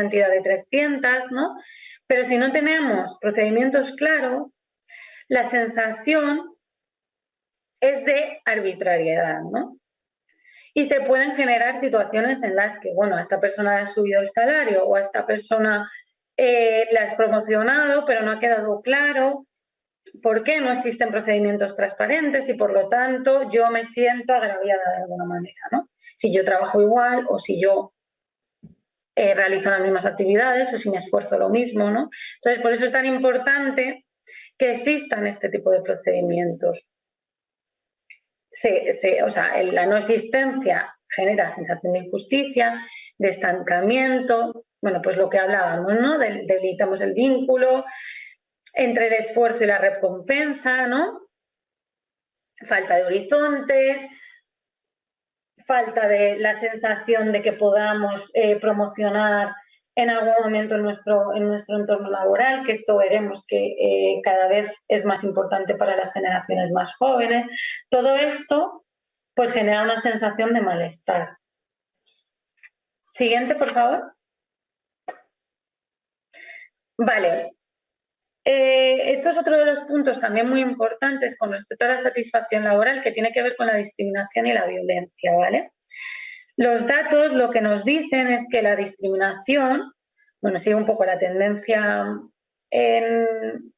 entidad de 300, ¿no? Pero si no tenemos procedimientos claros, la sensación es de arbitrariedad, ¿no? Y se pueden generar situaciones en las que, bueno, a esta persona le ha subido el salario o a esta persona la has promocionado, pero no ha quedado claro por qué no existen procedimientos transparentes y, por lo tanto, yo me siento agraviada de alguna manera, ¿no? Si yo trabajo igual o si yo realizo las mismas actividades o si me esfuerzo lo mismo, ¿no? Entonces, por eso es tan importante que existan este tipo de procedimientos. La no existencia genera sensación de injusticia, de estancamiento, bueno, pues lo que hablábamos, ¿no? Debilitamos el vínculo entre el esfuerzo y la recompensa, ¿no? Falta de horizontes, falta de la sensación de que podamos promocionar en algún momento en nuestro entorno laboral, que esto veremos que cada vez es más importante para las generaciones más jóvenes. Todo esto pues genera una sensación de malestar. Siguiente, por favor. Vale. Esto es otro de los puntos también muy importantes con respecto a la satisfacción laboral, que tiene que ver con la discriminación y la violencia, ¿vale? Los datos lo que nos dicen es que la discriminación, bueno, sigue un poco la tendencia en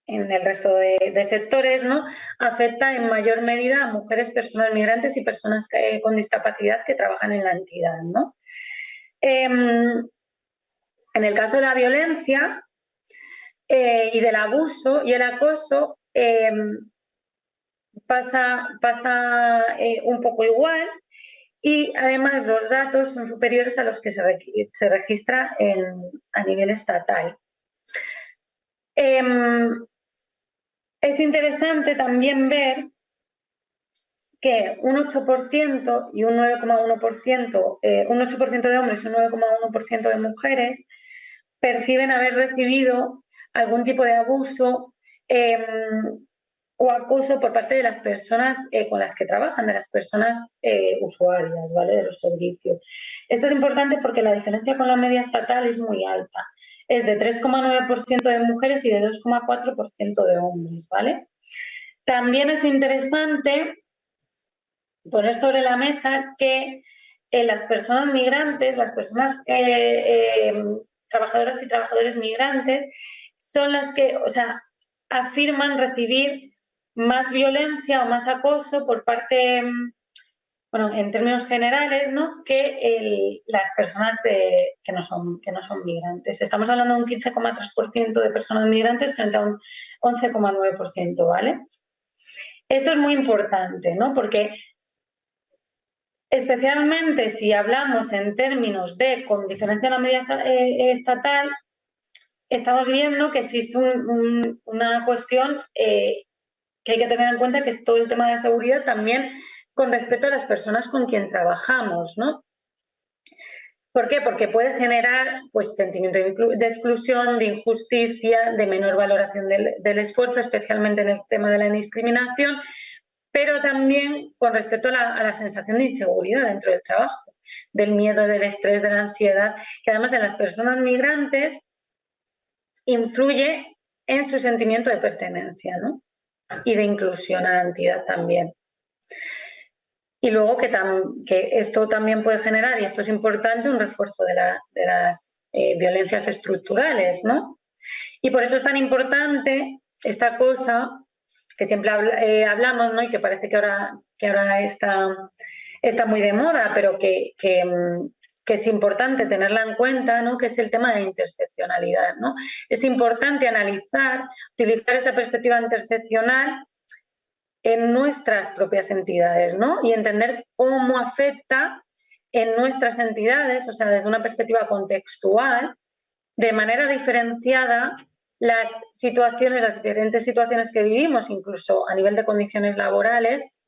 el resto de sectores, ¿no? Afecta en mayor medida a mujeres, personas migrantes y personas con discapacidad que trabajan en la entidad, ¿no? En el caso de la violencia y del abuso y el acoso, pasa un poco igual. Y además los datos son superiores a los que se registra a nivel estatal. Es interesante también ver que un 8% y un 9,1%, un 8% de hombres y un 9,1% de mujeres perciben haber recibido algún tipo de abuso o acoso por parte de las personas con las que trabajan, de las personas usuarias, ¿vale? De los servicios. Esto es importante porque la diferencia con la media estatal es muy alta. es de 3,9% de mujeres y de 2,4% de hombres, ¿vale? También es interesante poner sobre la mesa que las personas migrantes, las personas trabajadoras y trabajadores migrantes, son las que, o sea, afirman recibir más violencia o más acoso por parte, bueno, en términos generales, ¿no?, que las personas que no son migrantes. Estamos hablando de un 15,3% de personas migrantes frente a un 11,9%, ¿vale? Esto es muy importante, ¿no?, porque especialmente si hablamos en términos de con diferencia en la medida estatal, estamos viendo que existe una cuestión que hay que tener en cuenta, que es todo el tema de la seguridad también con respecto a las personas con quien trabajamos, ¿no? ¿Por qué? Porque puede generar pues, sentimiento de exclusión, de injusticia, de menor valoración del esfuerzo, especialmente en el tema de la discriminación, pero también con respecto a la sensación de inseguridad dentro del trabajo, del miedo, del estrés, de la ansiedad, que además en las personas migrantes influye en su sentimiento de pertenencia, ¿no?, y de inclusión a la entidad también. Y luego que esto también puede generar, y esto es importante, un refuerzo de las violencias estructurales, ¿no? Y por eso es tan importante esta cosa que siempre hablamos, ¿no?, y que parece que ahora está muy de moda, pero que es importante tenerla en cuenta, ¿no?, que es el tema de la interseccionalidad, ¿no? Es importante utilizar esa perspectiva interseccional en nuestras propias entidades, ¿no?, y entender cómo afecta en nuestras entidades, o sea, desde una perspectiva contextual, de manera diferenciada, las diferentes situaciones que vivimos, incluso a nivel de condiciones laborales,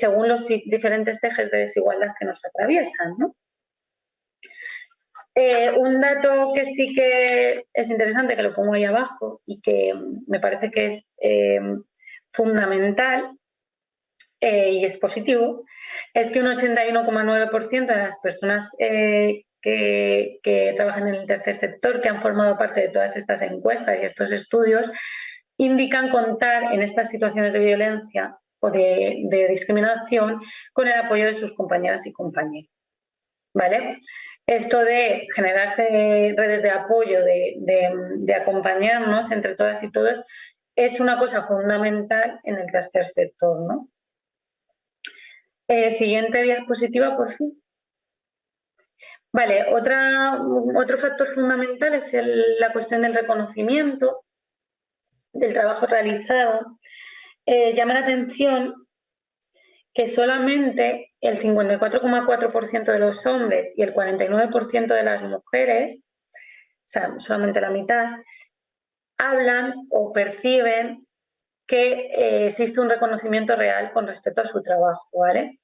según los diferentes ejes de desigualdad que nos atraviesan, ¿no? Un dato que sí que es interesante, que lo pongo ahí abajo y que me parece que es fundamental y es positivo, es que un 81,9% de las personas que trabajan en el tercer sector, que han formado parte de todas estas encuestas y estos estudios, indican contar en estas situaciones de violencia o de discriminación con el apoyo de sus compañeras y compañeros, ¿vale? Esto de generarse redes de apoyo, de acompañarnos entre todas y todos, es una cosa fundamental en el tercer sector, ¿no? Siguiente diapositiva, por fin. Vale, otro factor fundamental es la cuestión del reconocimiento del trabajo realizado. Llama la atención que solamente el 54,4% de los hombres y el 49% de las mujeres, o sea, solamente la mitad, hablan o perciben que existe un reconocimiento real con respecto a su trabajo, ¿vale?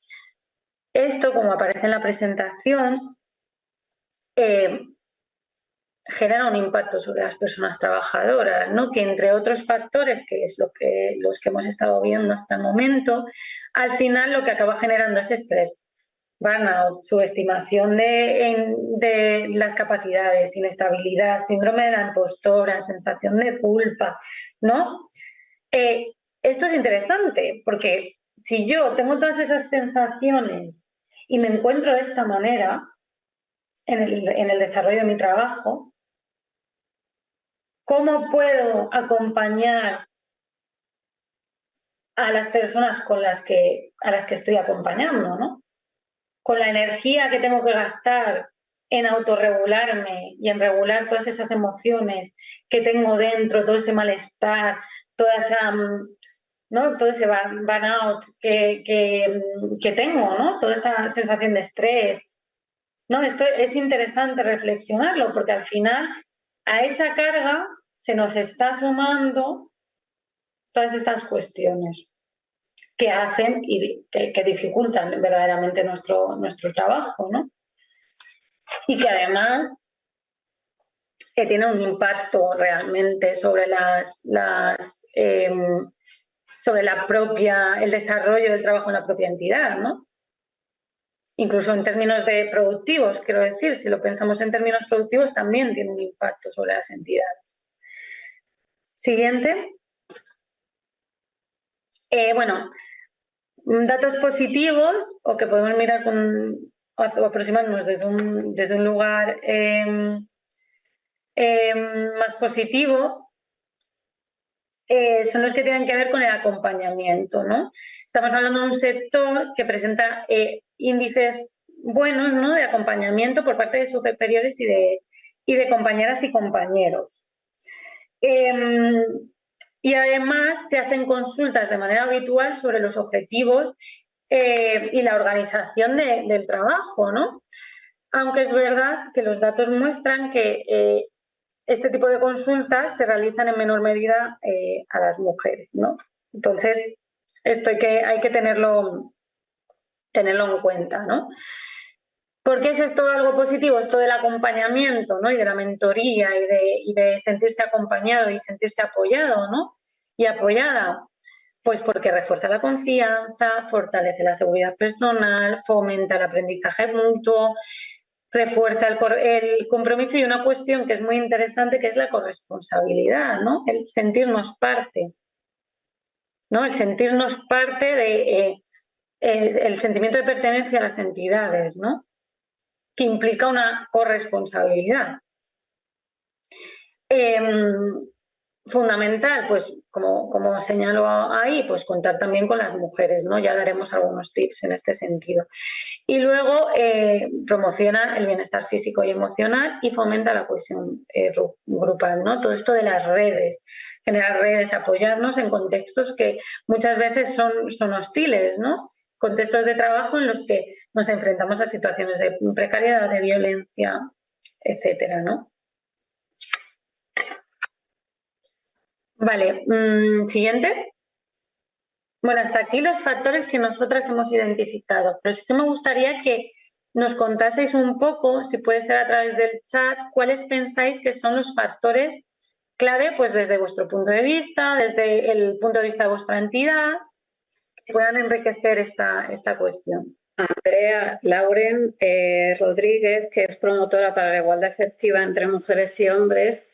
Esto, como aparece en la presentación, genera un impacto sobre las personas trabajadoras, ¿no?, que entre otros factores, que es los que hemos estado viendo hasta el momento, al final lo que acaba generando es estrés, burnout, subestimación de las capacidades, inestabilidad, síndrome de la impostora, sensación de culpa, ¿no? Esto es interesante porque si yo tengo todas esas sensaciones y me encuentro de esta manera en el desarrollo de mi trabajo, ¿cómo puedo acompañar a las personas a las que estoy acompañando, ¿no? Con la energía que tengo que gastar en autorregularme y en regular todas esas emociones que tengo dentro, todo ese malestar, toda esa, ¿no?, todo ese burnout que tengo, ¿no?, toda esa sensación de estrés. No, esto es interesante reflexionarlo, porque al final a esa carga se nos está sumando todas estas cuestiones que hacen y que dificultan verdaderamente nuestro trabajo, ¿no? Y que además tiene un impacto realmente sobre sobre el desarrollo del trabajo en la propia entidad, ¿no? incluso en términos de productivos, quiero decir, si lo pensamos en términos productivos también tiene un impacto sobre las entidades. Siguiente. Bueno, datos positivos o que podemos mirar o aproximarnos desde un lugar más positivo son los que tienen que ver con el acompañamiento, ¿no? Estamos hablando de un sector que presenta índices buenos, ¿no?, de acompañamiento por parte de sus superiores y de compañeras y compañeros. Y además se hacen consultas de manera habitual sobre los objetivos y la organización del trabajo, ¿no? Aunque es verdad que los datos muestran que este tipo de consultas se realizan en menor medida a las mujeres, ¿no? Entonces, esto hay que tenerlo en cuenta, ¿no? ¿Por qué es esto algo positivo? Esto del acompañamiento, ¿no?, y de la mentoría y de sentirse acompañado y sentirse apoyado, ¿no?, y apoyada. Pues porque refuerza la confianza, fortalece la seguridad personal, fomenta el aprendizaje mutuo, refuerza el compromiso y una cuestión que es muy interesante, que es la corresponsabilidad, ¿no?, el sentirnos parte, ¿no?, el sentirnos parte el sentimiento de pertenencia a las entidades, ¿no?, que implica una corresponsabilidad. Fundamental, pues como señalo ahí, pues contar también con las mujeres, ¿no? Ya daremos algunos tips en este sentido. Y luego promociona el bienestar físico y emocional y fomenta la cohesión grupal, ¿no? Todo esto de las redes, generar redes, apoyarnos en contextos que muchas veces son hostiles, ¿no? Contextos de trabajo en los que nos enfrentamos a situaciones de precariedad, de violencia, etcétera, ¿no? Vale, siguiente. Bueno, hasta aquí los factores que nosotras hemos identificado, pero sí que me gustaría que nos contaseis un poco, si puede ser a través del chat, cuáles pensáis que son los factores clave, pues desde vuestro punto de vista, desde el punto de vista de vuestra entidad, que puedan enriquecer esta cuestión.
Andrea Lauren Rodríguez, que es promotora para la igualdad efectiva entre mujeres y hombres,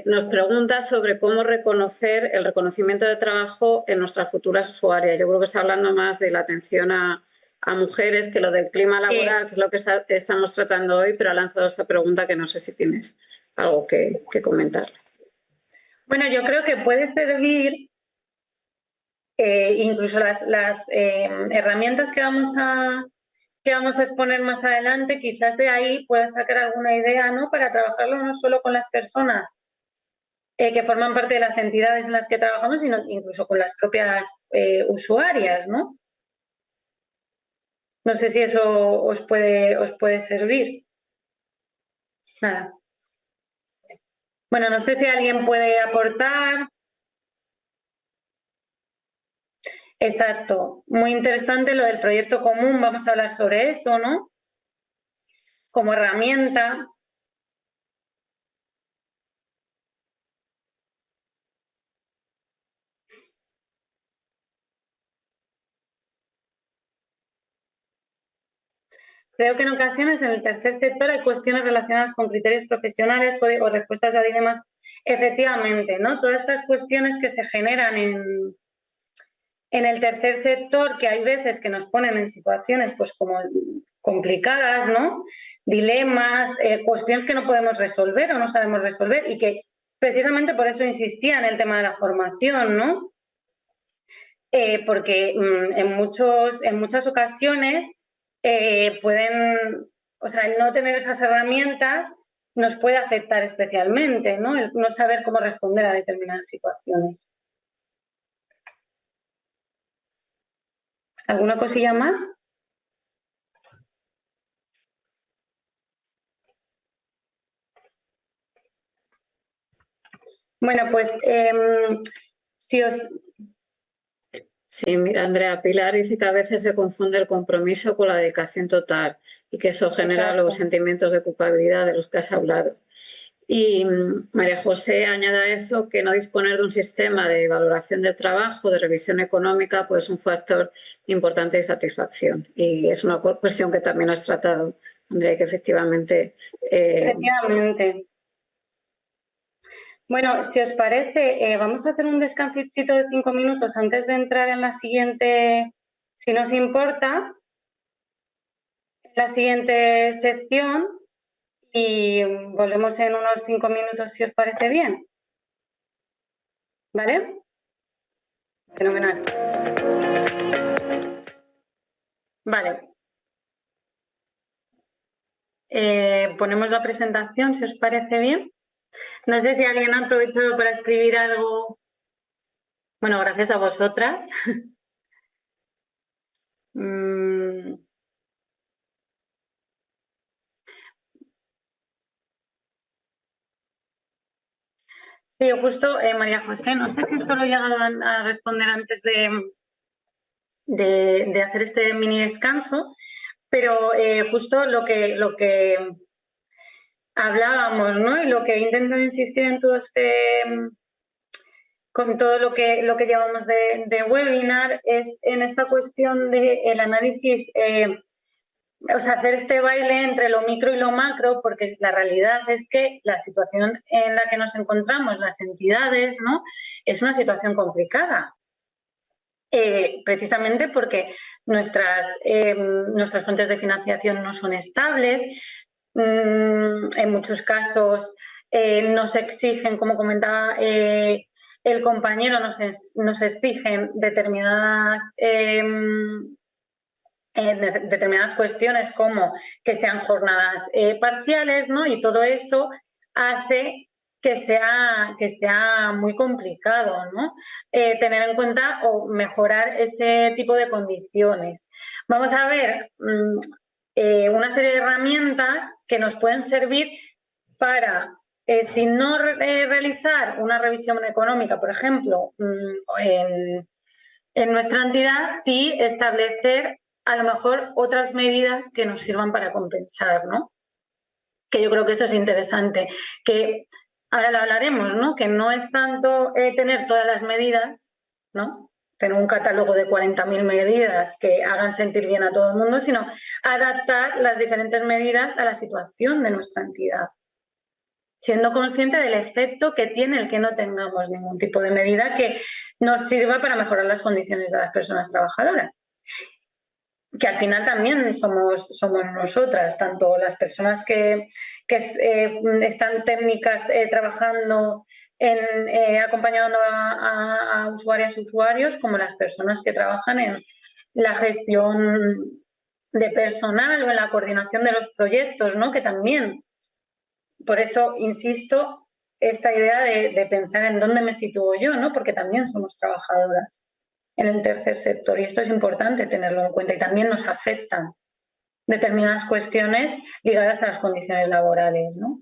nos pregunta sobre cómo reconocer el reconocimiento de trabajo en nuestras futuras usuarias. Yo creo que está hablando más de la atención a mujeres que lo del clima laboral, sí, que es lo que estamos tratando hoy, pero ha lanzado esta pregunta que no sé si tienes algo que comentar.
Bueno, yo creo que puede servir incluso las herramientas que vamos a exponer más adelante, quizás de ahí puedas sacar alguna idea, ¿no?, para trabajarlo no solo con las personas que forman parte de las entidades en las que trabajamos, sino incluso con las propias usuarias, ¿no? No sé si eso os puede servir. Nada. Bueno, no sé si alguien puede aportar. Exacto. Muy interesante lo del proyecto común. Vamos a hablar sobre eso, ¿no? Como herramienta. Creo que en ocasiones en el tercer sector hay cuestiones relacionadas con criterios profesionales o respuestas a dilemas. Efectivamente, ¿no? Todas estas cuestiones que se generan en el tercer sector, que hay veces que nos ponen en situaciones pues como complicadas, ¿no? Dilemas, cuestiones que no podemos resolver o no sabemos resolver y que precisamente por eso insistía en el tema de la formación, ¿no? Porque en muchas ocasiones o sea, el no tener esas herramientas nos puede afectar especialmente, ¿no? El no saber cómo responder a determinadas situaciones. ¿Alguna cosilla más? Bueno, pues si os...
Sí, mira, Andrea, Pilar dice que a veces se confunde el compromiso con la dedicación total y que eso genera los sentimientos de culpabilidad de los que has hablado. Y María José añade a eso que no disponer de un sistema de valoración del trabajo, de revisión económica, pues es un factor importante de satisfacción. Y es una cuestión que también has tratado, Andrea, que efectivamente...
Efectivamente. Bueno, si os parece, vamos a hacer un descansito de 5 minutos antes de entrar en la siguiente, si nos importa, la siguiente sección y volvemos en unos 5 minutos si os parece bien. ¿Vale? Fenomenal. Vale. Ponemos la presentación si os parece bien. No sé si alguien ha aprovechado para escribir algo. Bueno, gracias a vosotras. Sí, justo, María José, no sé si esto lo he llegado a responder antes de hacer este mini descanso, pero justo lo que hablábamos, ¿no? Y lo que intento insistir en todo con todo lo que llevamos de webinar es en esta cuestión del análisis, o sea, hacer este baile entre lo micro y lo macro, porque la realidad es que la situación en la que nos encontramos, las entidades, ¿no? Es una situación complicada. Precisamente porque nuestras fuentes de financiación no son estables. En muchos casos nos exigen, como comentaba el compañero, nos exigen determinadas cuestiones como que sean jornadas parciales, ¿no? Y todo eso hace que sea muy complicado, ¿no? Tener en cuenta o mejorar este tipo de condiciones. Vamos a ver una serie de herramientas que nos pueden servir para, si no realizar una revisión económica, por ejemplo, en nuestra entidad, sí establecer a lo mejor otras medidas que nos sirvan para compensar, ¿no? Que yo creo que eso es interesante, que ahora lo hablaremos, ¿no? Que no es tanto tener todas las medidas, ¿no? Tener un catálogo de 40.000 medidas que hagan sentir bien a todo el mundo, sino adaptar las diferentes medidas a la situación de nuestra entidad, siendo consciente del efecto que tiene el que no tengamos ningún tipo de medida que nos sirva para mejorar las condiciones de las personas trabajadoras. Que al final también somos nosotras, tanto las personas que están técnicas trabajando acompañando a usuarias y usuarios, como las personas que trabajan en la gestión de personal o en la coordinación de los proyectos, ¿no? Que también, por eso insisto, esta idea de pensar en dónde me sitúo yo, ¿no? Porque también somos trabajadoras en el tercer sector y esto es importante tenerlo en cuenta y también nos afectan determinadas cuestiones ligadas a las condiciones laborales, ¿no?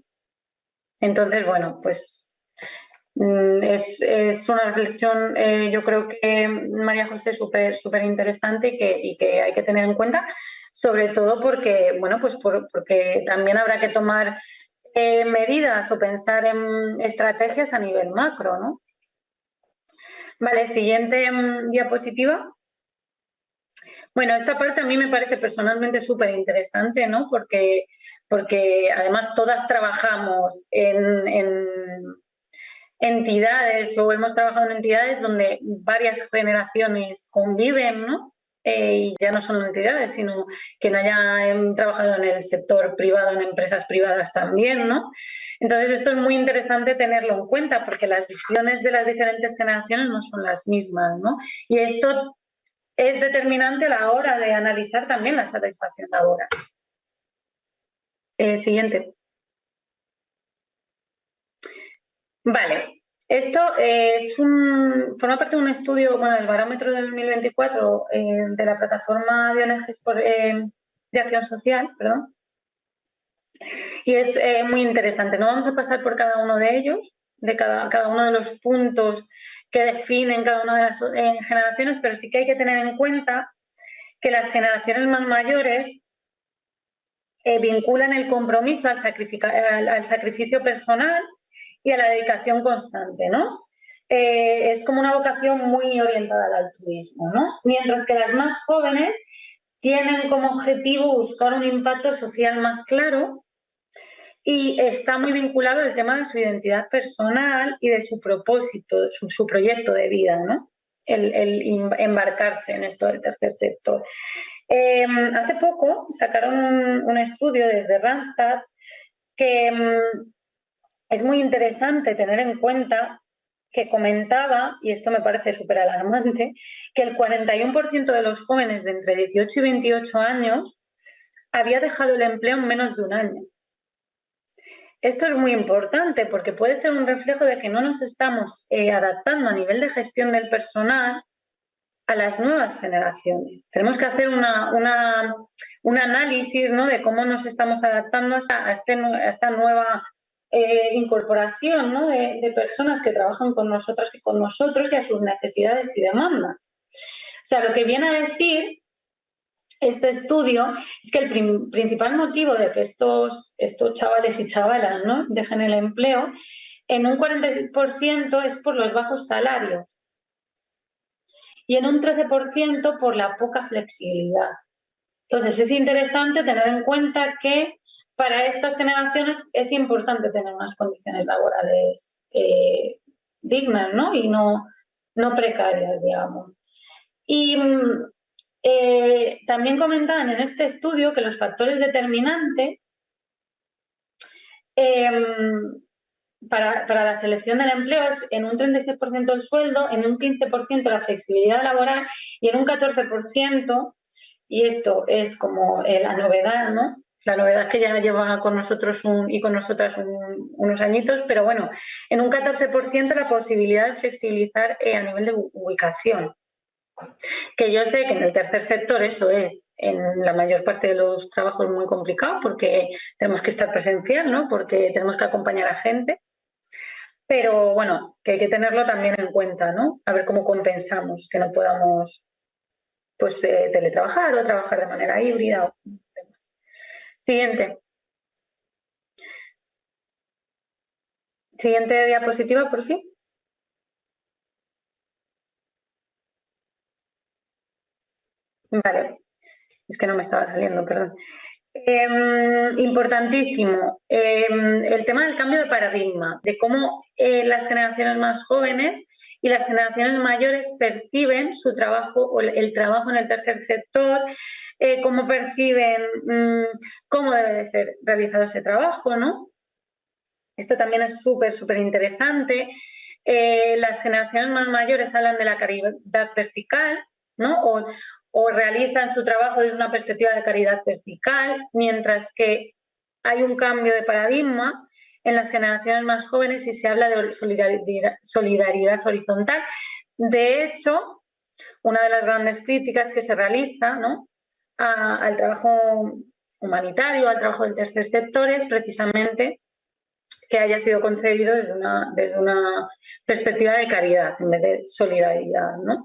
Entonces, bueno, pues es una reflexión, yo creo que María José súper interesante y que hay que tener en cuenta, sobre todo porque, bueno, pues porque también habrá que tomar medidas o pensar en estrategias a nivel macro, ¿no? Vale, siguiente diapositiva. Bueno, esta parte a mí me parece personalmente súper interesante, ¿no? Porque además todas trabajamos en entidades o hemos trabajado en entidades donde varias generaciones conviven, ¿no? Y ya no son entidades, sino quien haya trabajado en el sector privado, en empresas privadas también, ¿no? Entonces, esto es muy interesante tenerlo en cuenta porque las visiones de las diferentes generaciones no son las mismas, ¿no? Y esto es determinante a la hora de analizar también la satisfacción laboral. Siguiente. Vale, esto forma parte de un estudio, bueno, del barómetro de 2024 de la plataforma de ONGs de acción social, perdón. Y es muy interesante. No vamos a pasar por cada uno de ellos, de cada uno de los puntos que definen cada una de las generaciones, pero sí que hay que tener en cuenta que las generaciones más mayores vinculan el compromiso al sacrificio personal y a la dedicación constante, ¿no? Es como una vocación muy orientada al altruismo, ¿no? Mientras que las más jóvenes tienen como objetivo buscar un impacto social más claro y está muy vinculado al tema de su identidad personal y de su propósito, su proyecto de vida, ¿no? El embarcarse en esto del tercer sector. Hace poco sacaron un estudio desde Randstad que es muy interesante tener en cuenta, que comentaba, y esto me parece súper alarmante, que el 41% de los jóvenes de entre 18 y 28 años había dejado el empleo en menos de un año. Esto es muy importante porque puede ser un reflejo de que no nos estamos adaptando a nivel de gestión del personal a las nuevas generaciones. Tenemos que hacer un análisis, ¿no?, de cómo nos estamos adaptando a esta nueva incorporación, ¿no?, de personas que trabajan con nosotras y con nosotros y a sus necesidades y demandas. O sea, lo que viene a decir este estudio es que el principal motivo de que estos chavales y chavalas, ¿no?, dejen el empleo, en un 40% es por los bajos salarios y en un 13% por la poca flexibilidad. Entonces, es interesante tener en cuenta que para estas generaciones es importante tener unas condiciones laborales dignas, ¿no?, y no precarias, digamos. Y también comentaban en este estudio que los factores determinantes para la selección del empleo es en un 36% el sueldo, en un 15% la flexibilidad laboral y en un 14%, y esto es como la novedad, ¿no?, la novedad que ya lleva con nosotros y con nosotras unos añitos, pero bueno, en un 14% la posibilidad de flexibilizar a nivel de ubicación. Que yo sé que en el tercer sector eso es en la mayor parte de los trabajos muy complicado porque tenemos que estar presencial, ¿no?, porque tenemos que acompañar a gente, pero bueno, que hay que tenerlo también en cuenta, ¿no?, a ver cómo compensamos que no podamos pues teletrabajar o trabajar de manera híbrida. Siguiente diapositiva, por fin. Vale, es que no me estaba saliendo, perdón. Importantísimo, el tema del cambio de paradigma, de cómo las generaciones más jóvenes y las generaciones mayores perciben su trabajo o el trabajo en el tercer sector, cómo perciben cómo debe de ser realizado ese trabajo, ¿no? Esto también es súper interesante. Las generaciones más mayores hablan de la caridad vertical, ¿no?, o realizan su trabajo desde una perspectiva de caridad vertical, mientras que hay un cambio de paradigma en las generaciones más jóvenes y se habla de solidaridad horizontal. De hecho, una de las grandes críticas que se realiza, ¿no?, al trabajo humanitario, al trabajo del tercer sector, es precisamente que haya sido concebido desde una perspectiva de caridad en vez de solidaridad, ¿no?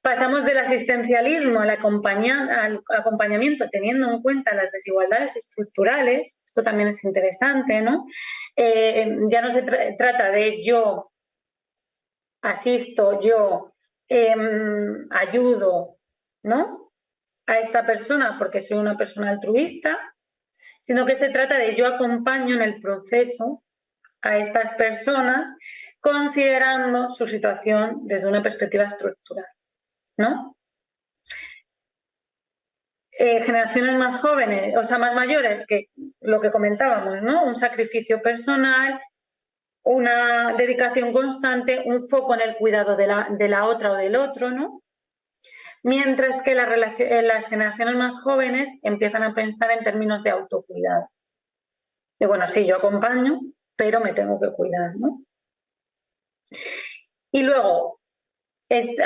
Pasamos del asistencialismo al acompañamiento teniendo en cuenta las desigualdades estructurales. Esto también es interesante, ¿no? Ya no se trata de yo asisto, yo ayudo, ¿no?, a esta persona porque soy una persona altruista, sino que se trata de yo acompaño en el proceso a estas personas considerando su situación desde una perspectiva estructural, ¿no? Generaciones más jóvenes, o sea, más mayores, que lo que comentábamos, ¿no?, un sacrificio personal, una dedicación constante, un foco en el cuidado de la otra o del otro, ¿no? Mientras que las generaciones más jóvenes empiezan a pensar en términos de autocuidado. De bueno, sí, yo acompaño, pero me tengo que cuidar, ¿no? Y luego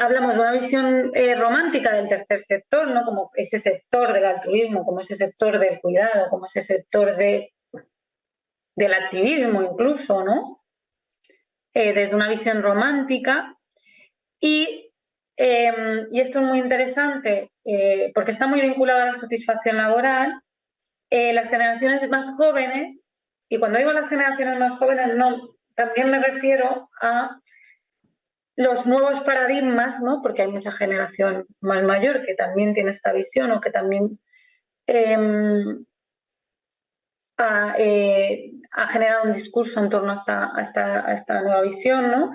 hablamos de una visión romántica del tercer sector, ¿no?, como ese sector del altruismo, como ese sector del cuidado, como ese sector del activismo incluso, ¿no?, desde una visión romántica. Y esto es muy interesante porque está muy vinculado a la satisfacción laboral. las generaciones más jóvenes, y cuando digo las generaciones más jóvenes, no, también me refiero a los nuevos paradigmas, ¿no? Porque hay mucha generación más mayor que también tiene esta visión o que también ha generado un discurso en torno a esta nueva visión, ¿no?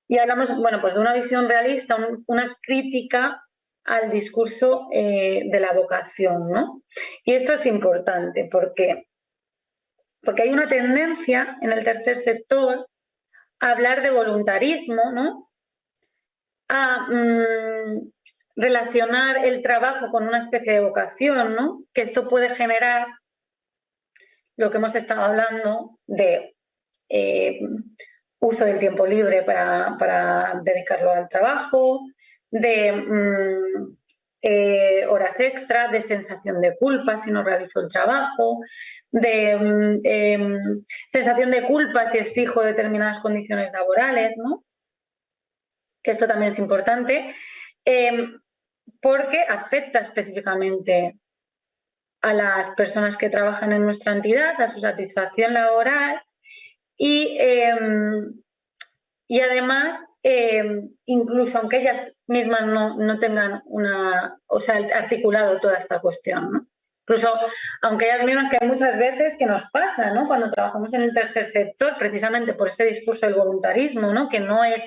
Y hablamos, bueno, pues de una visión realista, una crítica al discurso de la vocación, ¿no? Y esto es importante porque hay una tendencia en el tercer sector a hablar de voluntarismo, ¿no? A relacionar el trabajo con una especie de vocación, ¿no? Que esto puede generar lo que hemos estado hablando de uso del tiempo libre para dedicarlo al trabajo, de horas extra, de sensación de culpa si no realizo el trabajo, de sensación de culpa si exijo determinadas condiciones laborales, ¿no? Que esto también es importante, porque afecta específicamente a las personas que trabajan en nuestra entidad, a su satisfacción laboral y además, incluso aunque ellas mismas no tengan articulado toda esta cuestión, ¿no? Incluso aunque ellas mismas, que hay muchas veces que nos pasa, ¿no? Cuando trabajamos en el tercer sector, precisamente por ese discurso del voluntarismo, ¿no? Que no es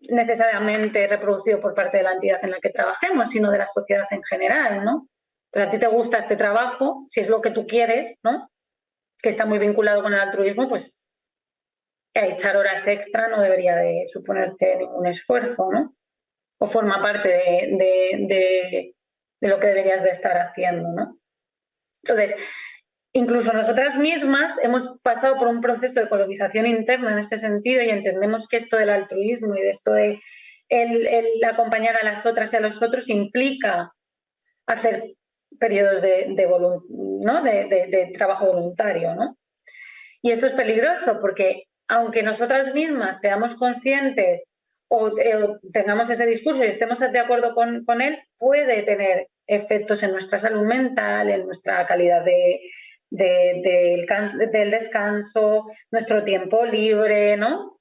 necesariamente reproducido por parte de la entidad en la que trabajemos, sino de la sociedad en general, ¿no? Pues a ti te gusta este trabajo, si es lo que tú quieres, ¿no? Que está muy vinculado con el altruismo, pues echar horas extra no debería de suponerte ningún esfuerzo, ¿no? O forma parte de lo que deberías de estar haciendo, ¿no? Entonces, incluso nosotras mismas hemos pasado por un proceso de colonización interna en ese sentido y entendemos que esto del altruismo y de esto de el acompañar a las otras y a los otros implica hacer periodos de trabajo voluntario, ¿no? Y esto es peligroso porque aunque nosotras mismas seamos conscientes o tengamos ese discurso y estemos de acuerdo con él, puede tener efectos en nuestra salud mental, en nuestra calidad del descanso, nuestro tiempo libre, ¿no?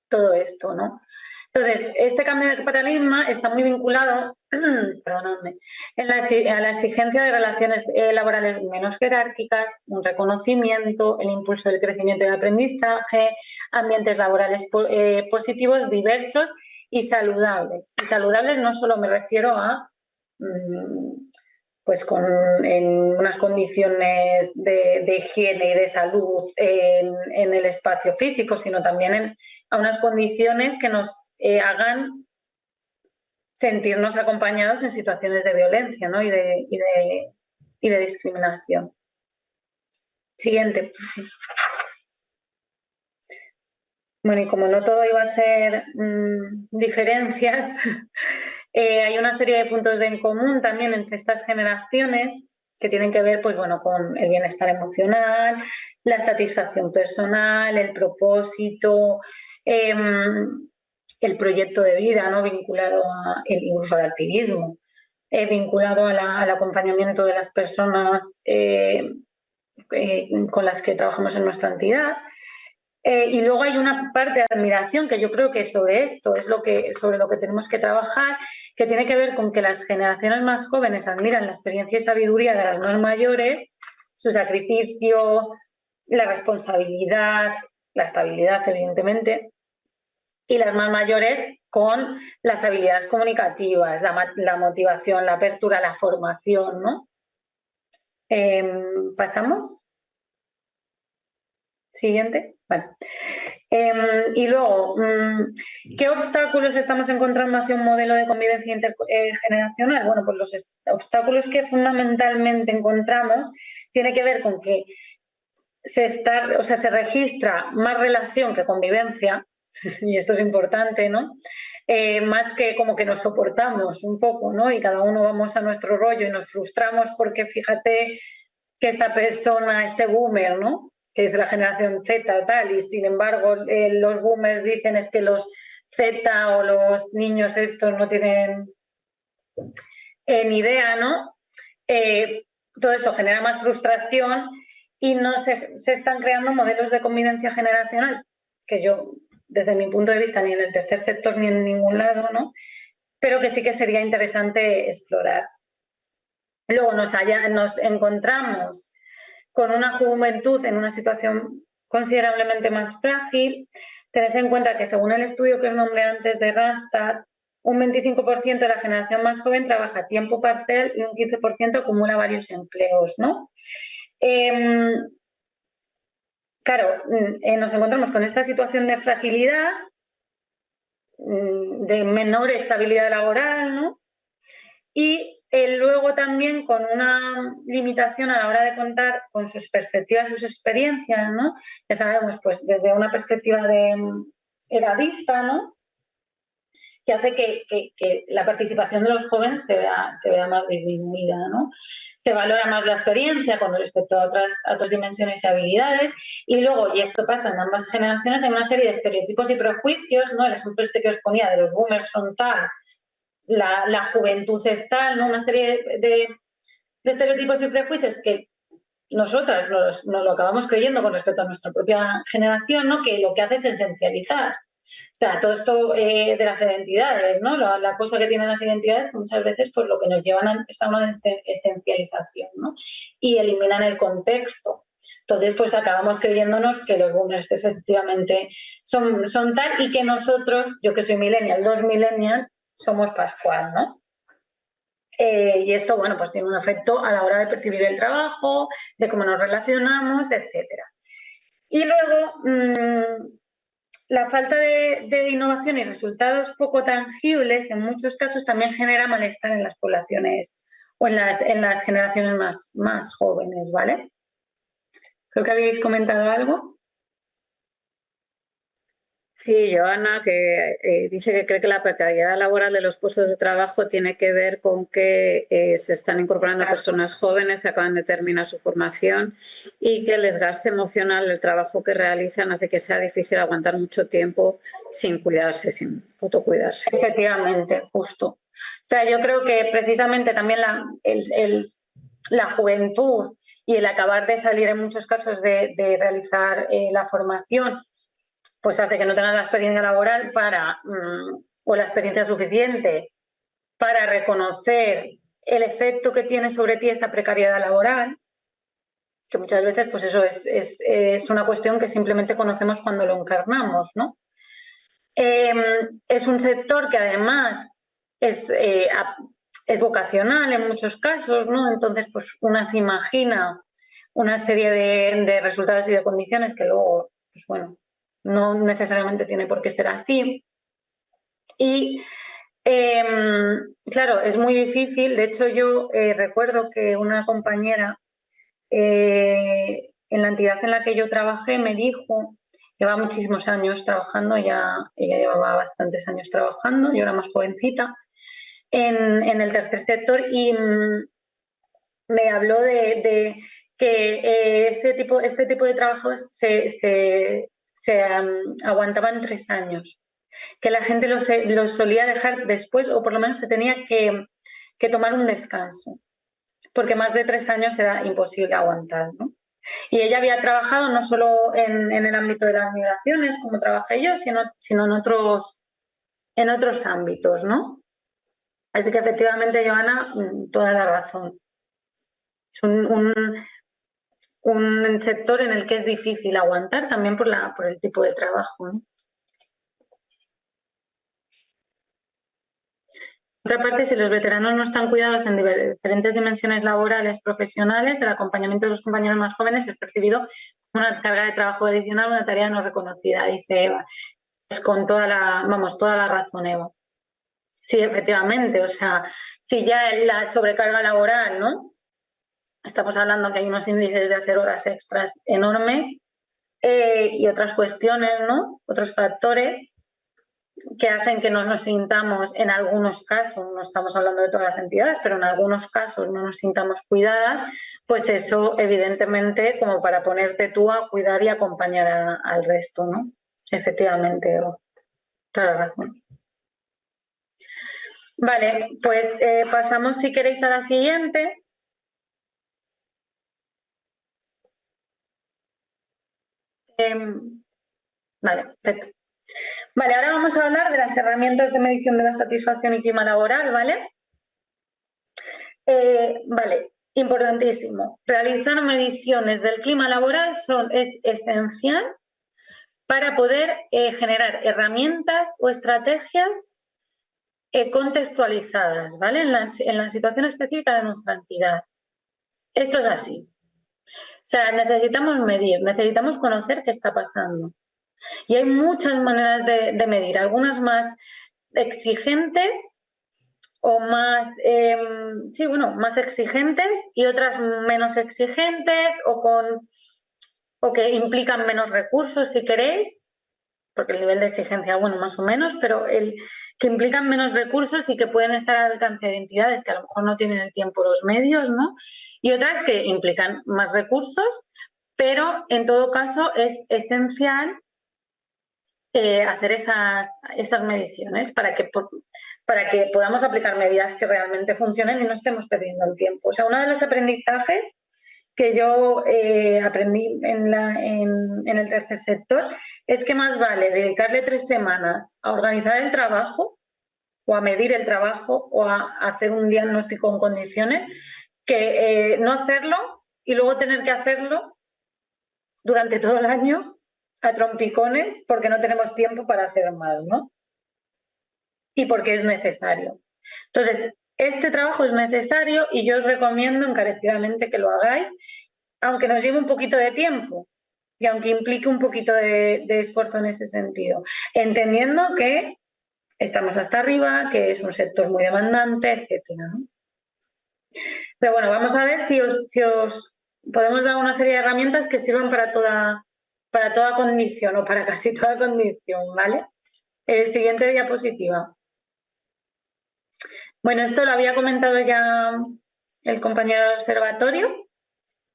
Todo esto, ¿no? Entonces, este cambio de paradigma está muy vinculado, perdonadme, a la exigencia de relaciones laborales menos jerárquicas, un reconocimiento, el impulso del crecimiento y del aprendizaje, ambientes laborales positivos, diversos y saludables. Y saludables no solo me refiero a pues en unas condiciones de higiene y de salud en el espacio físico, sino también a unas condiciones que nos hagan sentirnos acompañados en situaciones de violencia, ¿no? y de discriminación. Siguiente. Bueno, y como no todo iba a ser diferencias, hay una serie de puntos en común también entre estas generaciones que tienen que ver, pues bueno, con el bienestar emocional, la satisfacción personal, el propósito, el proyecto de vida, ¿no? Vinculado incluso al activismo, vinculado al acompañamiento de las personas con las que trabajamos en nuestra entidad. Y luego hay una parte de admiración que yo creo que sobre esto es sobre lo que tenemos que trabajar, que tiene que ver con que las generaciones más jóvenes admiran la experiencia y sabiduría de las más mayores, su sacrificio, la responsabilidad, la estabilidad, evidentemente, y las más mayores con las habilidades comunicativas, la motivación, la apertura, la formación, ¿no? ¿Pasamos? Siguiente. Bueno. Y luego, ¿qué obstáculos estamos encontrando hacia un modelo de convivencia intergeneracional? Bueno, pues los obstáculos que fundamentalmente encontramos tiene que ver con que se registra más relación que convivencia, y esto es importante, ¿no? Más que como que nos soportamos un poco, ¿no? Y cada uno vamos a nuestro rollo y nos frustramos porque fíjate que esta persona, este boomer, ¿no? Que dice la generación Z o tal, y sin embargo los boomers dicen es que los Z o los niños estos no tienen ni idea, ¿no? todo eso genera más frustración y no se están creando modelos de convivencia generacional, que yo, desde mi punto de vista, ni en el tercer sector ni en ningún lado, ¿no? Pero que sí que sería interesante explorar. Luego nos encontramos con una juventud en una situación considerablemente más frágil. Tened en cuenta que según el estudio que os nombré antes de Randstad, un 25% de la generación más joven trabaja a tiempo parcial y un 15% acumula varios empleos, ¿no? Claro, nos encontramos con esta situación de fragilidad, de menor estabilidad laboral, ¿no? Y luego también con una limitación a la hora de contar con sus perspectivas, sus experiencias, ¿no? Ya sabemos, pues desde una perspectiva de edadista, ¿no? Que hace que la participación de los jóvenes se vea más disminuida, ¿no? Se valora más la experiencia con respecto a otras dimensiones y habilidades, y luego, y esto pasa en ambas generaciones, hay una serie de estereotipos y prejuicios, ¿no? El ejemplo que os ponía de los boomers son tal, la juventud es tal, ¿no? Una serie de estereotipos y prejuicios que nosotras nos lo acabamos creyendo con respecto a nuestra propia generación, ¿no? Que lo que hace es esencializar. O sea, todo esto de las identidades, ¿no? La cosa que tienen las identidades, que muchas veces pues, lo que nos llevan es a una esencialización, ¿no? Y eliminan el contexto. Entonces, pues acabamos creyéndonos que los boomers efectivamente son tal y que nosotros, yo que soy millennial, los millennials, somos Pascual, ¿no? Y esto, bueno, pues tiene un efecto a la hora de percibir el trabajo, de cómo nos relacionamos, etcétera. Y luego, la falta de innovación y resultados poco tangibles en muchos casos también genera malestar en las poblaciones o en las generaciones más jóvenes, ¿vale? Creo que habéis comentado algo.
Sí, Joana, que dice que cree que la precariedad laboral de los puestos de trabajo tiene que ver con que se están incorporando personas jóvenes que acaban de terminar su formación y que el desgaste emocional del trabajo que realizan hace que sea difícil aguantar mucho tiempo sin cuidarse, sin autocuidarse.
Efectivamente, justo. O sea, yo creo que precisamente también la juventud y el acabar de salir en muchos casos de realizar la formación pues hace que no tengan la experiencia laboral o la experiencia suficiente para reconocer el efecto que tiene sobre ti esa precariedad laboral, que muchas veces pues eso es una cuestión que simplemente conocemos cuando lo encarnamos, ¿no? Es un sector que además es vocacional en muchos casos, ¿no? Entonces, pues una se imagina una serie de resultados y de condiciones que luego, pues bueno, no necesariamente tiene por qué ser así. Y claro, es muy difícil. De hecho, yo recuerdo que una compañera en la entidad en la que yo trabajé me dijo, llevaba muchísimos años trabajando, ella llevaba bastantes años trabajando, yo era más jovencita, en el tercer sector y me habló de que este tipo de trabajos se aguantaban 3 años, que la gente lo solía dejar después o por lo menos se tenía que tomar un descanso, porque más de 3 años era imposible aguantar, ¿no? Y ella había trabajado no solo en el ámbito de las migraciones, como trabajé yo, sino en otros ámbitos, ¿no? Así que efectivamente, Joana, toda la razón. Es un sector en el que es difícil aguantar también por el tipo de trabajo, ¿no? Por otra parte, si los veteranos no están cuidados en diferentes dimensiones laborales, profesionales, el acompañamiento de los compañeros más jóvenes es percibido como una carga de trabajo adicional, una tarea no reconocida, dice Eva. Pues con toda la razón, Eva. Sí, efectivamente, o sea, si ya la sobrecarga laboral, ¿no? Estamos hablando que hay unos índices de hacer horas extras enormes y otras cuestiones, ¿no? Otros factores que hacen que no nos sintamos, en algunos casos, no estamos hablando de todas las entidades, pero en algunos casos no nos sintamos cuidadas, pues eso evidentemente como para ponerte tú a cuidar y acompañar al resto, ¿no? Efectivamente, toda la razón. Vale, pues pasamos si queréis a la siguiente. Vale, perfecto. Vale, ahora vamos a hablar de las herramientas de medición de la satisfacción y clima laboral, ¿vale? Vale, importantísimo. Realizar mediciones del clima laboral es esencial para poder generar herramientas o estrategias contextualizadas, ¿vale? En la situación específica de nuestra entidad. Esto es así. O sea, necesitamos medir, necesitamos conocer qué está pasando. Y hay muchas maneras de medir, algunas más exigentes o más, más exigentes y otras menos exigentes o que implican menos recursos, si queréis, porque el nivel de exigencia, bueno, más o menos, pero que implican menos recursos y que pueden estar al alcance de entidades que a lo mejor no tienen el tiempo o los medios, ¿no? Y otras que implican más recursos, pero en todo caso es esencial hacer esas mediciones para que podamos aplicar medidas que realmente funcionen y no estemos perdiendo el tiempo. O sea, uno de los aprendizajes que yo aprendí en el tercer sector es que más vale dedicarle 3 semanas a organizar el trabajo o a medir el trabajo o a hacer un diagnóstico en condiciones que no hacerlo y luego tener que hacerlo durante todo el año a trompicones porque no tenemos tiempo para hacer más, ¿no? Y porque es necesario. Entonces, este trabajo es necesario y yo os recomiendo encarecidamente que lo hagáis, aunque nos lleve un poquito de tiempo y aunque implique un poquito de esfuerzo en ese sentido, entendiendo que estamos hasta arriba, que es un sector muy demandante, etcétera, ¿no? Pero bueno, vamos a ver si os podemos dar una serie de herramientas que sirvan para toda condición o para casi toda condición, ¿vale? Siguiente diapositiva. Bueno, esto lo había comentado ya el compañero del observatorio.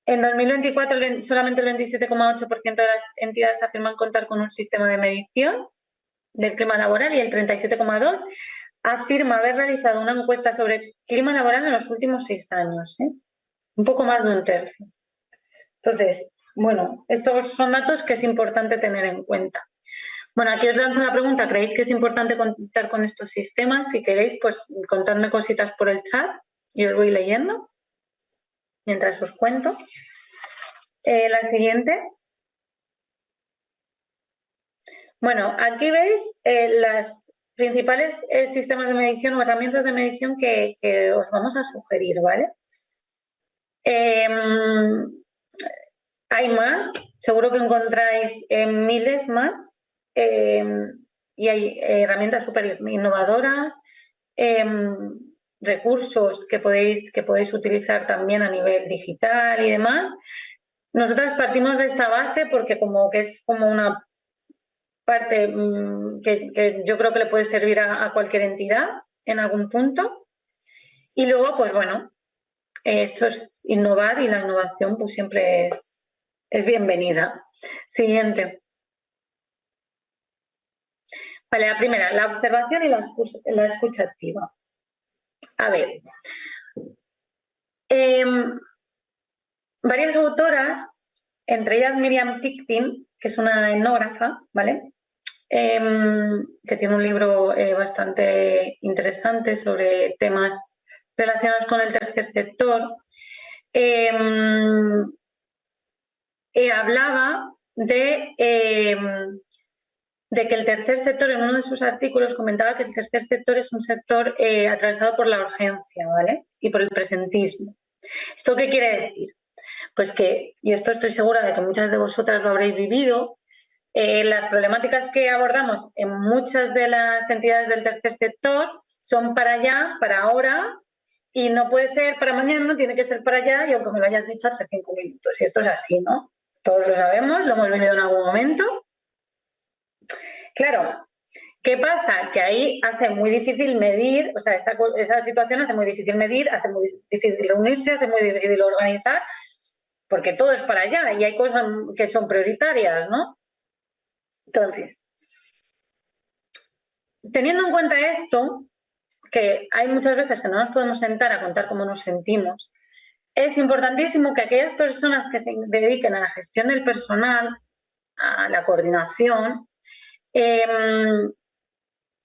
En 2024 solamente el 27,8% de las entidades afirman contar con un sistema de medición del clima laboral y el 37,2% afirma haber realizado una encuesta sobre clima laboral en los últimos 6 años, ¿eh? Un poco más de un tercio. Entonces, bueno, estos son datos que es importante tener en cuenta. Bueno, aquí os lanzo la pregunta, ¿creéis que es importante contar con estos sistemas? Si queréis, pues contadme cositas por el chat y os voy leyendo mientras os cuento. La siguiente. Bueno, aquí veis las principales sistemas de medición o herramientas de medición que os vamos a sugerir, ¿vale? Hay más, seguro que encontráis miles más y hay herramientas súper innovadoras, recursos que podéis utilizar también a nivel digital y demás. Nosotras partimos de esta base porque como que es como una parte que yo creo que le puede servir a cualquier entidad en algún punto. Y luego, pues bueno, esto es innovar y la innovación pues siempre es bienvenida. Siguiente. Vale, la primera, la observación y la escucha activa. A ver. Varias autoras, entre ellas Miriam Tichting, que es una etnógrafa, ¿vale? Que tiene un libro bastante interesante sobre temas relacionados con el tercer sector, hablaba de que el tercer sector, en uno de sus artículos, comentaba que el tercer sector es un sector atravesado por la urgencia, ¿vale? Y por el presentismo. ¿Esto qué quiere decir? Pues que, y esto estoy segura de que muchas de vosotras lo habréis vivido, las problemáticas que abordamos en muchas de las entidades del tercer sector son para allá, para ahora, y no puede ser para mañana, tiene que ser para allá, y aunque me lo hayas dicho hace 5 minutos. Y esto es así, ¿no? Todos lo sabemos, lo hemos vivido en algún momento. Claro, ¿qué pasa? Que ahí hace muy difícil medir, o sea, esa situación hace muy difícil medir, hace muy difícil reunirse, hace muy difícil organizar, porque todo es para allá y hay cosas que son prioritarias, ¿no? Entonces, teniendo en cuenta esto, que hay muchas veces que no nos podemos sentar a contar cómo nos sentimos, es importantísimo que aquellas personas que se dediquen a la gestión del personal a la coordinación.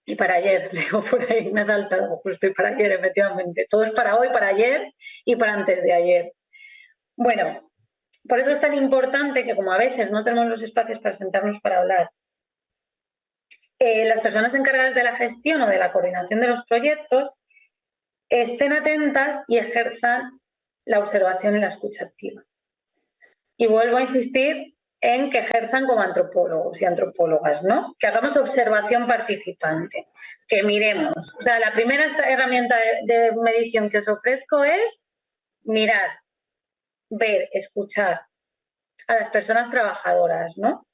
Y para ayer, leo por ahí, me ha saltado justo, y para ayer, efectivamente. Todo es para hoy, para ayer y para antes de ayer. Bueno, por eso es tan importante que, como a veces no tenemos los espacios para sentarnos para hablar, las personas encargadas de la gestión o de la coordinación de los proyectos estén atentas y ejerzan la observación y la escucha activa. Y vuelvo a insistir en que ejerzan como antropólogos y antropólogas, ¿no? Que hagamos observación participante, que miremos. O sea, la primera herramienta de medición que os ofrezco es mirar, ver, escuchar a las personas trabajadoras, ¿no?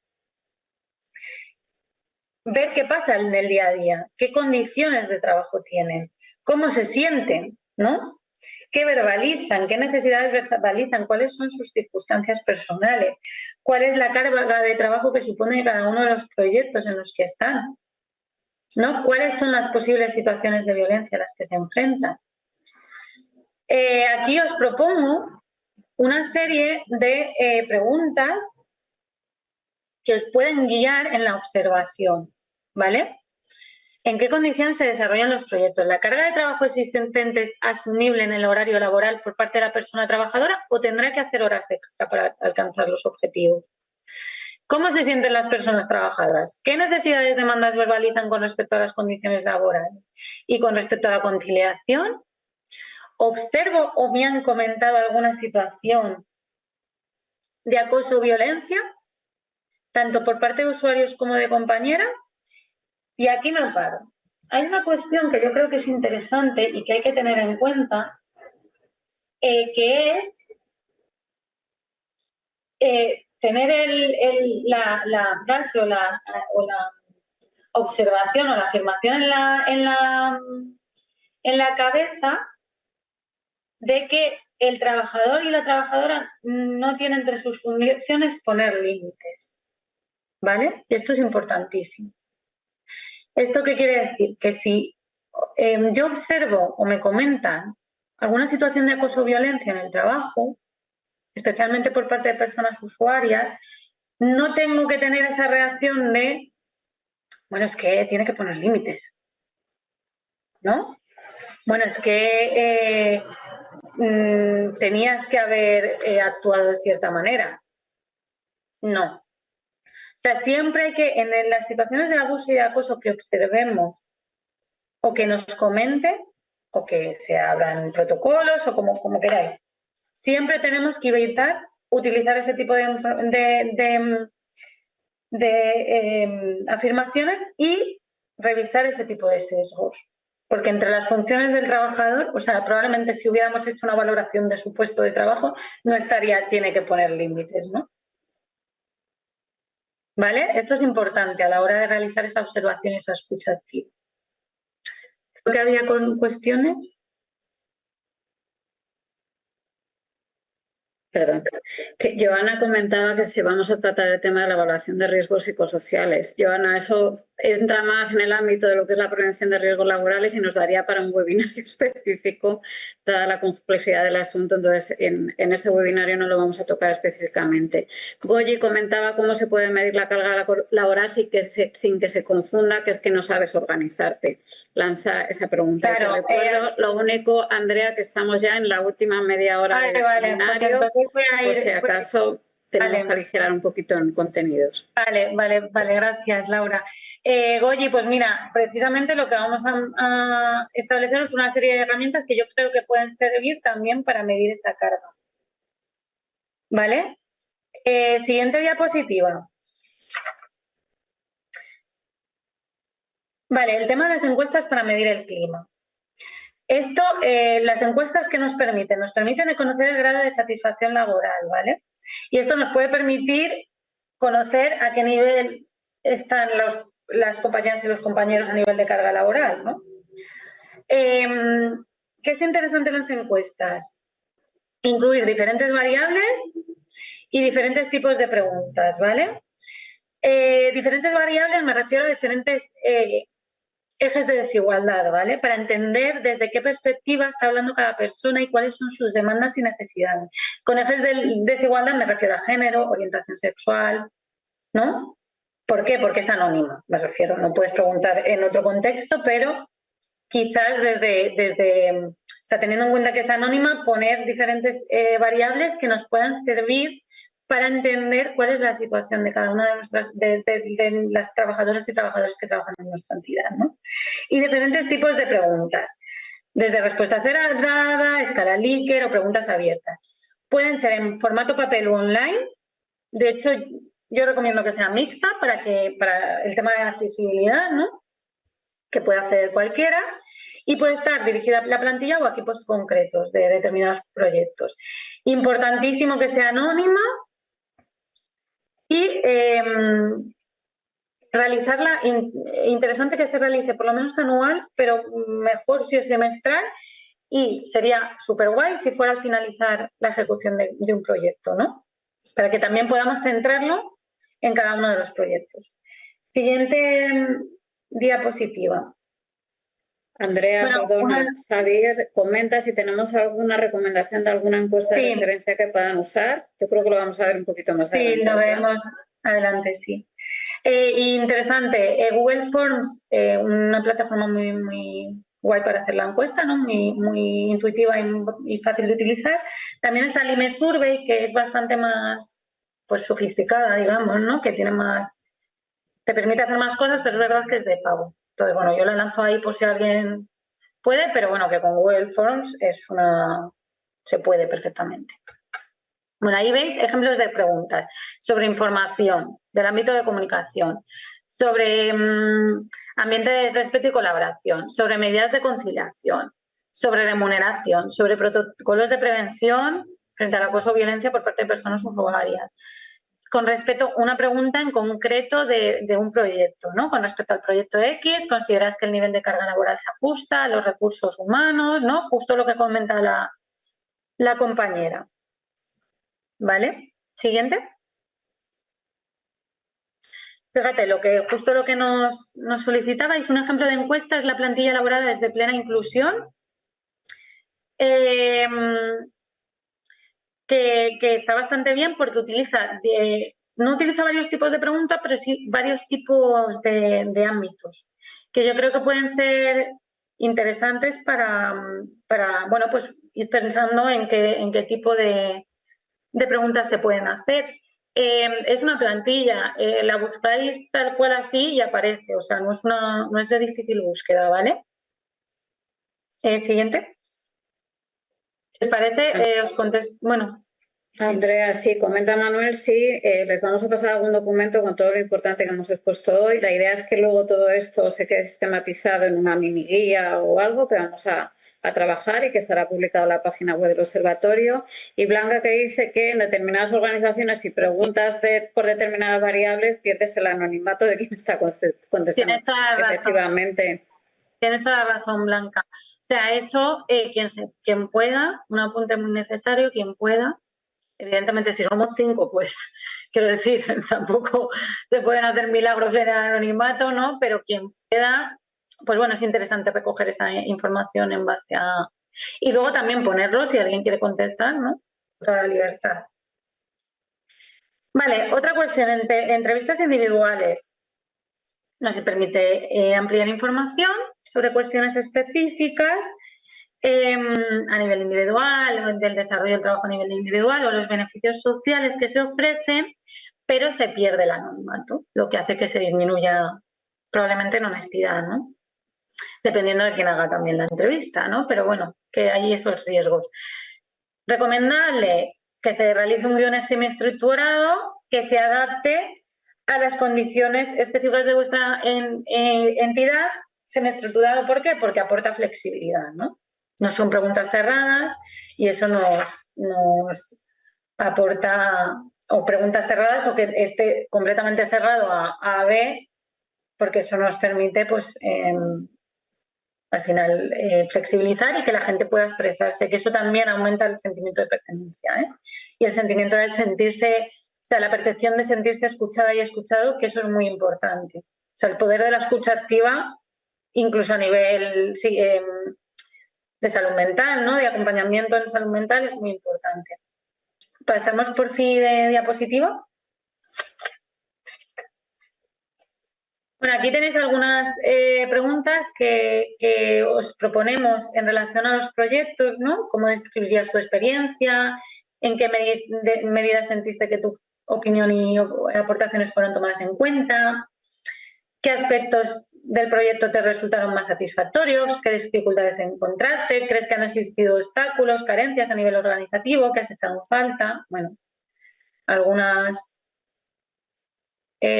Ver qué pasa en el día a día, qué condiciones de trabajo tienen, cómo se sienten, ¿no? ¿Qué verbalizan? ¿Qué necesidades verbalizan? ¿Cuáles son sus circunstancias personales? ¿Cuál es la carga de trabajo que supone cada uno de los proyectos en los que están? ¿No? ¿Cuáles son las posibles situaciones de violencia a las que se enfrentan? Aquí os propongo una serie de preguntas que os pueden guiar en la observación, ¿vale? ¿En qué condiciones se desarrollan los proyectos? ¿La carga de trabajo existente es asumible en el horario laboral por parte de la persona trabajadora o tendrá que hacer horas extra para alcanzar los objetivos? ¿Cómo se sienten las personas trabajadoras? ¿Qué necesidades y demandas verbalizan con respecto a las condiciones laborales? Y con respecto a la conciliación, ¿observo o me han comentado alguna situación de acoso o violencia, tanto por parte de usuarios como de compañeras? Y aquí me paro. Hay una cuestión que yo creo que es interesante y que hay que tener en cuenta, que es tener la frase o la observación o la afirmación en la cabeza de que el trabajador y la trabajadora no tienen entre sus funciones poner límites, ¿vale? Y esto es importantísimo. ¿Esto qué quiere decir? Que si yo observo o me comentan alguna situación de acoso o violencia en el trabajo, especialmente por parte de personas usuarias, no tengo que tener esa reacción de, bueno, es que tiene que poner límites, ¿no? Bueno, es que tenías que haber actuado de cierta manera. No. O sea, siempre hay que, en las situaciones de abuso y de acoso que observemos o que nos comenten, o que se abran protocolos o como queráis, siempre tenemos que evitar utilizar ese tipo de afirmaciones y revisar ese tipo de sesgos. Porque entre las funciones del trabajador, o sea, probablemente si hubiéramos hecho una valoración de su puesto de trabajo, no estaría, tiene que poner límites, ¿no? ¿Vale? Esto es importante a la hora de realizar esa observación y esa escucha activa. ¿Creo que había cuestiones?
Perdón. Que Joana comentaba que si vamos a tratar el tema de la evaluación de riesgos psicosociales. Joana, eso entra más en el ámbito de lo que es la prevención de riesgos laborales y nos daría para un webinario específico, dada la complejidad del asunto. Entonces, en este webinario no lo vamos a tocar específicamente. Goyi comentaba cómo se puede medir la carga laboral sin que se confunda, que es que no sabes organizarte. Lanza esa pregunta.
Claro,
te recuerdo, lo único, Andrea, que estamos ya en la última media hora del seminario. Por si acaso tenemos que aligerar un poquito en contenidos.
Vale, gracias, Laura. Goyi, pues mira, precisamente lo que vamos a establecer es una serie de herramientas que yo creo que pueden servir también para medir esa carga. ¿Vale? Siguiente diapositiva. Vale, el tema de las encuestas para medir el clima. Esto, las encuestas que nos permiten conocer el grado de satisfacción laboral, ¿vale? Y esto nos puede permitir conocer a qué nivel están las compañeras y los compañeros a nivel de carga laboral, ¿no? ¿Qué es interesante en las encuestas? Incluir diferentes variables y diferentes tipos de preguntas, ¿vale? Diferentes variables me refiero a diferentes ejes de desigualdad, ¿vale? Para entender desde qué perspectiva está hablando cada persona y cuáles son sus demandas y necesidades. Con ejes de desigualdad me refiero a género, orientación sexual, ¿no? ¿Por qué? Porque es anónima, me refiero. No puedes preguntar en otro contexto, pero quizás o sea, teniendo en cuenta que es anónima, poner diferentes variables que nos puedan servir para entender cuál es la situación de cada una de las trabajadoras y trabajadores que trabajan en nuestra entidad, ¿no? Y diferentes tipos de preguntas, desde respuesta cerrada, escala Likert o preguntas abiertas. Pueden ser en formato papel o online. De hecho, yo recomiendo que sea mixta para el tema de la accesibilidad, ¿no? Que puede hacer cualquiera, y puede estar dirigida a la plantilla o a equipos concretos de determinados proyectos. Importantísimo que sea anónima y realizarla, interesante que se realice por lo menos anual, pero mejor si es semestral, y sería súper guay si fuera al finalizar la ejecución de un proyecto, ¿no? Para que también podamos centrarlo en cada uno de los proyectos. Siguiente diapositiva.
Andrea,
Bueno,
perdona, Xavier, comenta si tenemos alguna recomendación de alguna encuesta de referencia que puedan usar. Yo creo que lo vamos a ver un poquito más adelante.
Sí, lo vemos adelante, sí. Interesante, Google Forms, una plataforma muy, muy guay para hacer la encuesta, ¿no? Muy, muy intuitiva y fácil de utilizar. También está el IME Survey, que es bastante más pues, sofisticada, digamos, ¿no? Que tiene más, te permite hacer más cosas, pero es verdad que es de pago. Entonces, bueno, yo la lanzo ahí por si alguien puede, pero bueno, que con Google Forms se puede perfectamente. Bueno, ahí veis ejemplos de preguntas sobre información del ámbito de comunicación, sobre ambiente de respeto y colaboración, sobre medidas de conciliación, sobre remuneración, sobre protocolos de prevención frente al acoso o violencia por parte de personas usuarias. Con respecto a una pregunta en concreto de un proyecto, ¿no? Con respecto al proyecto X, ¿consideras que el nivel de carga laboral se ajusta a los recursos humanos? ¿No? Justo lo que comenta la compañera. ¿Vale? Siguiente. Fíjate, justo lo que nos solicitabais, un ejemplo de encuesta es la plantilla elaborada desde Plena Inclusión, que está bastante bien porque no utiliza varios tipos de preguntas, pero sí varios tipos de ámbitos, que yo creo que pueden ser interesantes para bueno, pues ir pensando en qué tipo de preguntas se pueden hacer. Es una plantilla, la buscáis tal cual así y aparece, o sea, no es de difícil búsqueda, ¿vale? Siguiente. ¿Les parece? Os contesto, bueno.
Andrea, sí, comenta Manuel, sí, les vamos a pasar algún documento con todo lo importante que hemos expuesto hoy. La idea es que luego todo esto se quede sistematizado en una mini guía o algo que vamos a trabajar y que estará publicado en la página web del observatorio. Y Blanca, que dice que en determinadas organizaciones, si preguntas por determinadas variables, pierdes el anonimato de quien está contestando.
Tienes toda la
Efectivamente.
razón. Tienes toda la razón, Blanca. O sea, eso, quien pueda, un apunte muy necesario, quien pueda. Evidentemente, si somos 5, pues, quiero decir, tampoco se pueden hacer milagros en el anonimato, ¿no? Pero quien pueda, pues bueno, es interesante recoger esa información en base a... Y luego también ponerlo, si alguien quiere contestar, ¿no? Toda la libertad. Vale, otra cuestión, entrevistas individuales. No se permite ampliar información sobre cuestiones específicas a nivel individual, del desarrollo del trabajo a nivel individual o los beneficios sociales que se ofrecen, pero se pierde el anonimato, lo que hace que se disminuya probablemente en honestidad, ¿no? Dependiendo de quién haga también la entrevista, ¿no? Pero bueno, que hay esos riesgos. Recomendable que se realice un guion semiestructurado que se adapte a las condiciones específicas de vuestra entidad. Semiestructurado, ¿por qué? Porque aporta flexibilidad, ¿no? No son preguntas cerradas y eso nos aporta, o preguntas cerradas o que esté completamente cerrado a B, porque eso nos permite, pues, al final, flexibilizar y que la gente pueda expresarse, que eso también aumenta el sentimiento de pertenencia, ¿eh? Y el sentimiento de sentirse, o sea, la percepción de sentirse escuchada y escuchado, que eso es muy importante. O sea, el poder de la escucha activa, incluso a nivel de salud mental, ¿no? De acompañamiento en salud mental es muy importante. Pasamos por fin de diapositiva. Bueno, aquí tenéis algunas preguntas que os proponemos en relación a los proyectos, ¿no? ¿Cómo describirías tu experiencia? ¿En qué medida sentiste que tu opinión y aportaciones fueron tomadas en cuenta? ¿Qué aspectos del proyecto te resultaron más satisfactorios? ¿Qué dificultades encontraste? ¿Crees que han existido obstáculos, carencias a nivel organizativo? ¿Qué has echado en falta? Bueno, algunas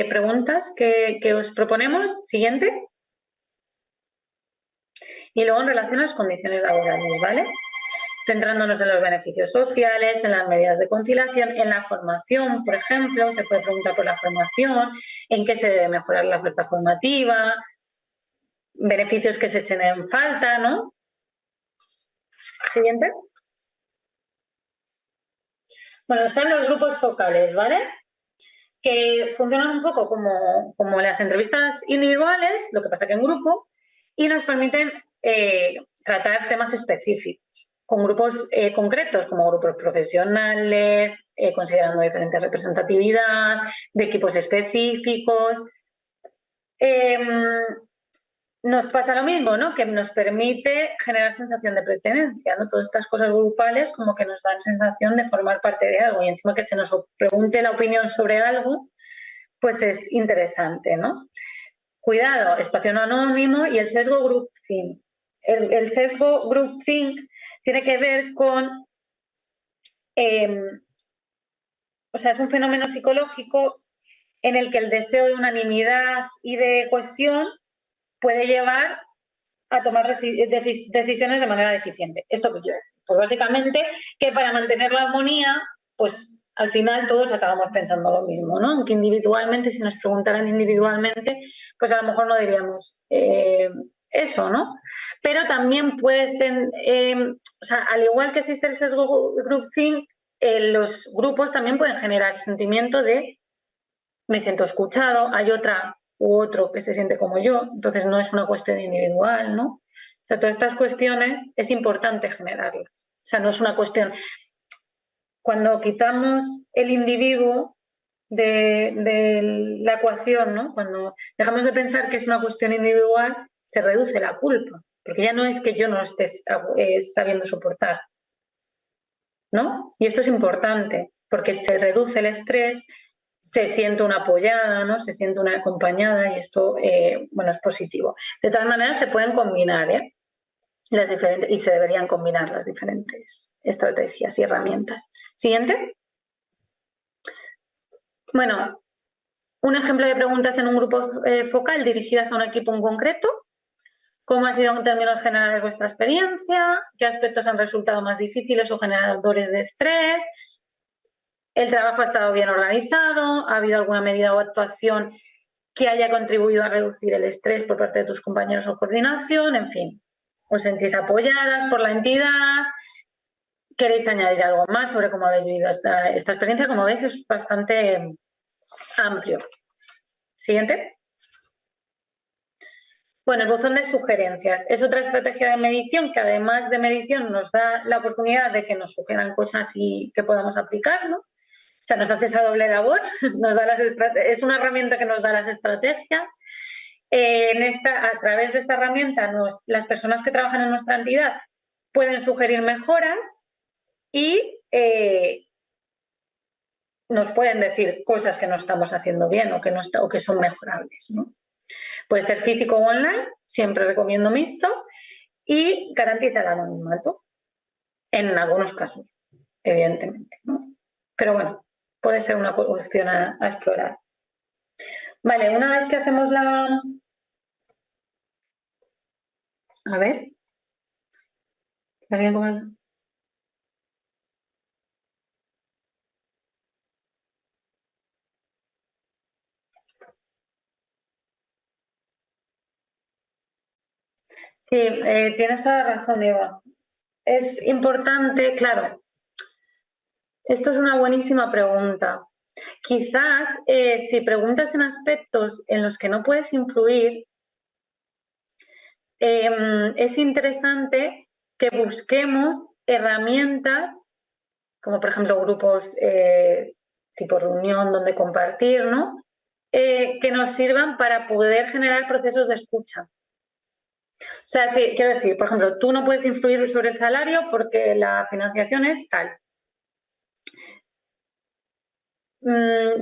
preguntas que os proponemos. Siguiente. Y luego en relación a las condiciones laborales, ¿vale? Centrándonos en los beneficios sociales, en las medidas de conciliación, en la formación, por ejemplo, se puede preguntar por la formación, en qué se debe mejorar la oferta formativa, beneficios que se echen en falta, ¿no? Siguiente. Bueno, están los grupos focales, ¿vale? Que funcionan un poco como las entrevistas individuales, lo que pasa que en grupo, y nos permiten tratar temas específicos con grupos concretos, como grupos profesionales, considerando diferente representatividad, de equipos específicos. Nos pasa lo mismo, ¿no? Que nos permite generar sensación de pertenencia, ¿no? Todas estas cosas grupales como que nos dan sensación de formar parte de algo y encima que se nos pregunte la opinión sobre algo, pues es interesante, ¿no? Cuidado, espacio no anónimo y el sesgo groupthink. El sesgo groupthink tiene que ver con... o sea, es un fenómeno psicológico en el que el deseo de unanimidad y de cohesión puede llevar a tomar decisiones de manera deficiente. ¿Esto qué quiere decir? Pues básicamente que para mantener la armonía, pues al final todos acabamos pensando lo mismo, ¿no? Aunque individualmente, si nos preguntaran individualmente, pues a lo mejor no diríamos eso, ¿no? Pero también puede ser, o sea, al igual que existe el sesgo groupthink, los grupos también pueden generar sentimiento de me siento escuchado, hay otra u otro que se siente como yo, entonces no es una cuestión individual, ¿no? O sea, todas estas cuestiones es importante generarlas. O sea, no es una cuestión... Cuando quitamos el individuo de la ecuación, ¿no? Cuando dejamos de pensar que es una cuestión individual, se reduce la culpa, porque ya no es que yo no esté sabiendo soportar, ¿no? Y esto es importante, porque se reduce el estrés, se siente una apoyada, ¿no? Se siente una acompañada y esto, bueno, es positivo. De todas maneras, se pueden combinar, las diferentes, y se deberían combinar las diferentes estrategias y herramientas. Siguiente. Bueno, un ejemplo de preguntas en un grupo focal dirigidas a un equipo en concreto. ¿Cómo ha sido en términos generales vuestra experiencia? ¿Qué aspectos han resultado más difíciles o generadores de estrés? ¿El trabajo ha estado bien organizado? ¿Ha habido alguna medida o actuación que haya contribuido a reducir el estrés por parte de tus compañeros o coordinación? En fin, ¿os sentís apoyadas por la entidad? ¿Queréis añadir algo más sobre cómo habéis vivido esta experiencia? Como veis, es bastante amplio. Siguiente. Bueno, el buzón de sugerencias es otra estrategia de medición que además de medición nos da la oportunidad de que nos sugieran cosas y que podamos aplicar, ¿no? O sea, nos hace esa doble labor, nos da es una herramienta que nos da las estrategias. A través de esta herramienta, las personas que trabajan en nuestra entidad pueden sugerir mejoras y nos pueden decir cosas que no estamos haciendo bien o que son mejorables, ¿no? Puede ser físico o online, siempre recomiendo mixto, y garantiza el anonimato, en algunos casos, evidentemente, ¿no? Pero bueno, puede ser una opción a explorar. Vale, una vez que hacemos la... A ver. ¿Alguien come? Sí, tienes toda la razón, Eva. Es importante, claro, esto es una buenísima pregunta. Quizás si preguntas en aspectos en los que no puedes influir, es interesante que busquemos herramientas, como por ejemplo grupos tipo reunión donde compartir, ¿no? que nos sirvan para poder generar procesos de escucha. O sea, sí, quiero decir, por ejemplo, tú no puedes influir sobre el salario porque la financiación es tal.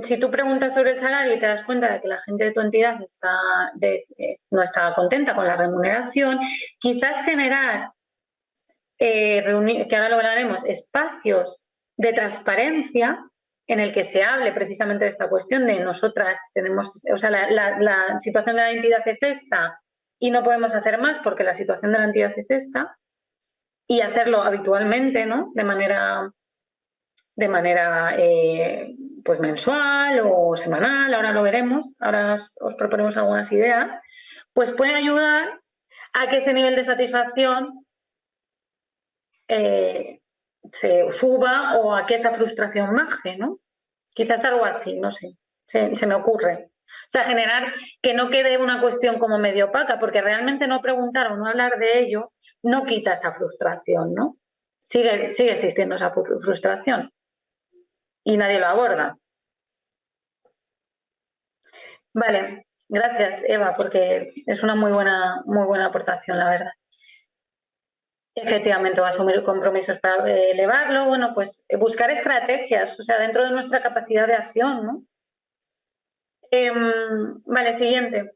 Si tú preguntas sobre el salario y te das cuenta de que la gente de tu entidad no está contenta con la remuneración, quizás generar, que ahora lo hablaremos, espacios de transparencia en el que se hable precisamente de esta cuestión de nosotras tenemos, o sea, la situación de la entidad es esta y no podemos hacer más porque la situación de la entidad es esta, y hacerlo habitualmente, ¿no? De manera pues mensual o semanal, ahora lo veremos, ahora os proponemos algunas ideas, pues puede ayudar a que ese nivel de satisfacción se suba o a que esa frustración baje, ¿no? Quizás algo así, no sé, se me ocurre. O sea, generar que no quede una cuestión como medio opaca, porque realmente no preguntar o no hablar de ello no quita esa frustración, ¿no? Sigue existiendo esa frustración y nadie lo aborda. Vale, gracias, Eva, porque es una muy buena aportación, la verdad. Efectivamente, va a asumir compromisos para elevarlo. Bueno, pues buscar estrategias, o sea, dentro de nuestra capacidad de acción, ¿no? Vale, siguiente.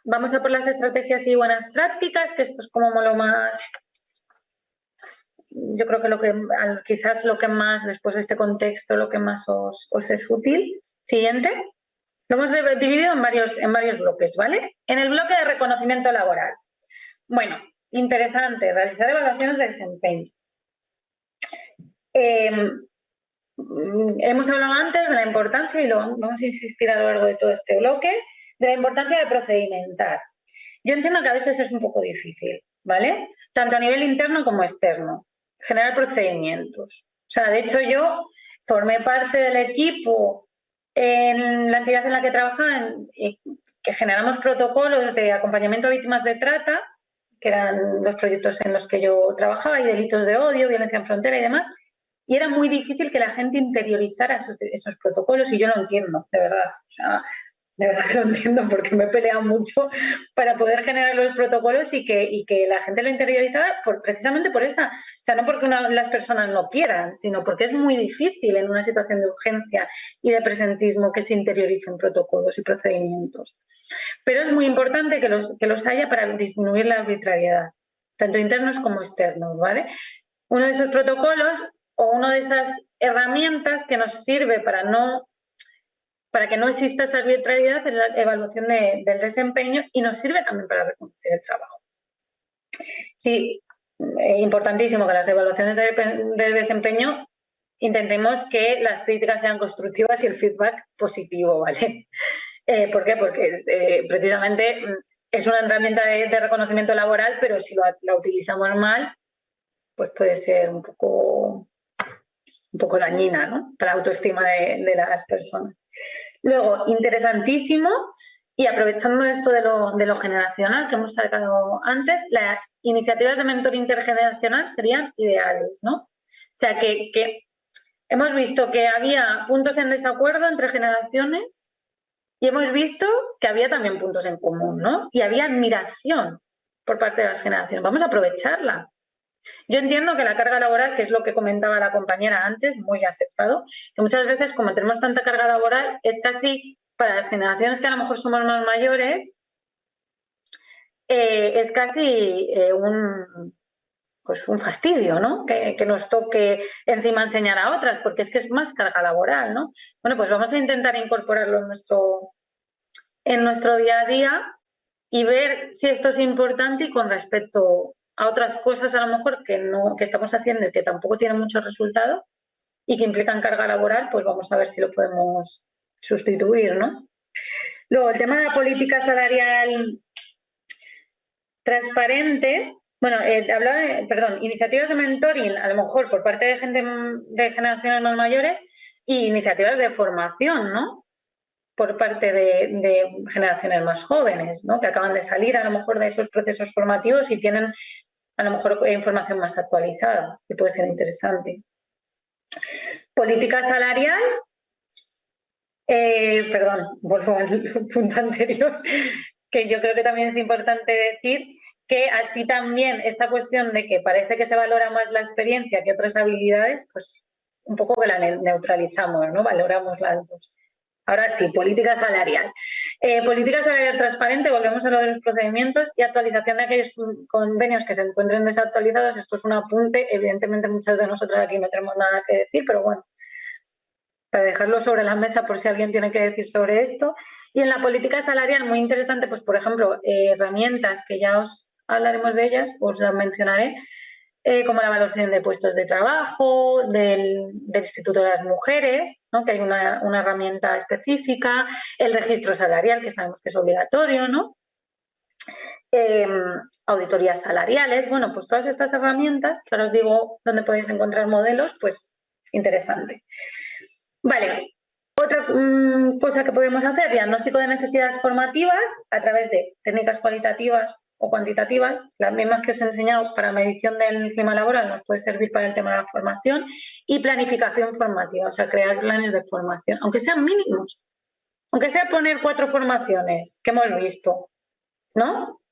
Vamos a por las estrategias y buenas prácticas, que esto es como lo más... Yo creo que quizás lo que más, después de este contexto, lo que más os es útil. Siguiente. Lo hemos dividido en varios bloques, ¿vale? En el bloque de reconocimiento laboral. Bueno, interesante, realizar evaluaciones de desempeño. Hemos hablado antes de la importancia, y vamos a insistir a lo largo de todo este bloque, de la importancia de procedimentar. Yo entiendo que a veces es un poco difícil, ¿vale? Tanto a nivel interno como externo, generar procedimientos. O sea, de hecho yo formé parte del equipo en la entidad en la que trabajaba, que generamos protocolos de acompañamiento a víctimas de trata, que eran los proyectos en los que yo trabajaba, y delitos de odio, violencia en frontera y demás, y era muy difícil que la gente interiorizara esos protocolos, y yo lo entiendo, de verdad. O sea, de verdad que lo entiendo porque me he peleado mucho para poder generar los protocolos y que la gente lo interiorizara precisamente por esa, o sea, no porque las personas no quieran, sino porque es muy difícil en una situación de urgencia y de presentismo que se interioricen protocolos y procedimientos. Pero es muy importante que los haya para disminuir la arbitrariedad, tanto internos como externos, ¿vale? Uno de esos protocolos o una de esas herramientas que nos sirve para que no exista esa arbitrariedad en la evaluación del desempeño, y nos sirve también para reconocer el trabajo. Sí, importantísimo que las evaluaciones de desempeño intentemos que las críticas sean constructivas y el feedback positivo, ¿vale? ¿Por qué? Porque precisamente es una herramienta de reconocimiento laboral, pero si la utilizamos mal, pues puede ser un poco dañina, ¿no? Para la autoestima de las personas. Luego, interesantísimo, y aprovechando esto de lo generacional que hemos sacado antes, las iniciativas de mentor intergeneracional serían ideales, ¿no? O sea, que hemos visto que había puntos en desacuerdo entre generaciones y hemos visto que había también puntos en común, ¿no? Y había admiración por parte de las generaciones. Vamos a aprovecharla. Yo entiendo que la carga laboral, que es lo que comentaba la compañera antes, muy aceptado, que muchas veces, como tenemos tanta carga laboral, es casi para las generaciones que a lo mejor somos más mayores, es casi un fastidio, ¿no? Que nos toque encima enseñar a otras, porque es que es más carga laboral, ¿no? Bueno, pues vamos a intentar incorporarlo en nuestro día a día y ver si esto es importante, y con respecto a otras cosas a lo mejor que estamos haciendo y que tampoco tienen mucho resultado y que implican carga laboral, pues vamos a ver si lo podemos sustituir, ¿no? Luego, el tema de la política salarial transparente. Bueno, hablaba de, iniciativas de mentoring, a lo mejor por parte de gente de generaciones más mayores, y iniciativas de formación, ¿no? Por parte de generaciones más jóvenes, ¿no? Que acaban de salir a lo mejor de esos procesos formativos y tienen a lo mejor información más actualizada, que puede ser interesante. Política salarial, Perdón, vuelvo al punto anterior, que yo creo que también es importante decir que así también esta cuestión de que parece que se valora más la experiencia que otras habilidades, pues un poco que la neutralizamos, ¿no? Valoramos las dos. Ahora sí, política salarial. Política salarial transparente, volvemos a lo de los procedimientos y actualización de aquellos convenios que se encuentren desactualizados. Esto es un apunte, evidentemente muchas de nosotras aquí no tenemos nada que decir, pero bueno, para dejarlo sobre la mesa por si alguien tiene que decir sobre esto. Y en la política salarial, muy interesante, pues por ejemplo, herramientas que ya os hablaremos de ellas, os las mencionaré, como la evaluación de puestos de trabajo, del Instituto de las Mujeres, ¿no? Que hay una herramienta específica, el registro salarial, que sabemos que es obligatorio, ¿no? Auditorías salariales, bueno, pues todas estas herramientas, que ahora os digo dónde podéis encontrar modelos, pues interesante. Vale, otra cosa que podemos hacer, diagnóstico de necesidades formativas a través de técnicas cualitativas o cuantitativas, las mismas que os he enseñado para medición del clima laboral, nos puede servir para el tema de la formación, y planificación formativa, o sea, crear planes de formación, aunque sean mínimos, aunque sea poner 4 formaciones que hemos visto, ¿no?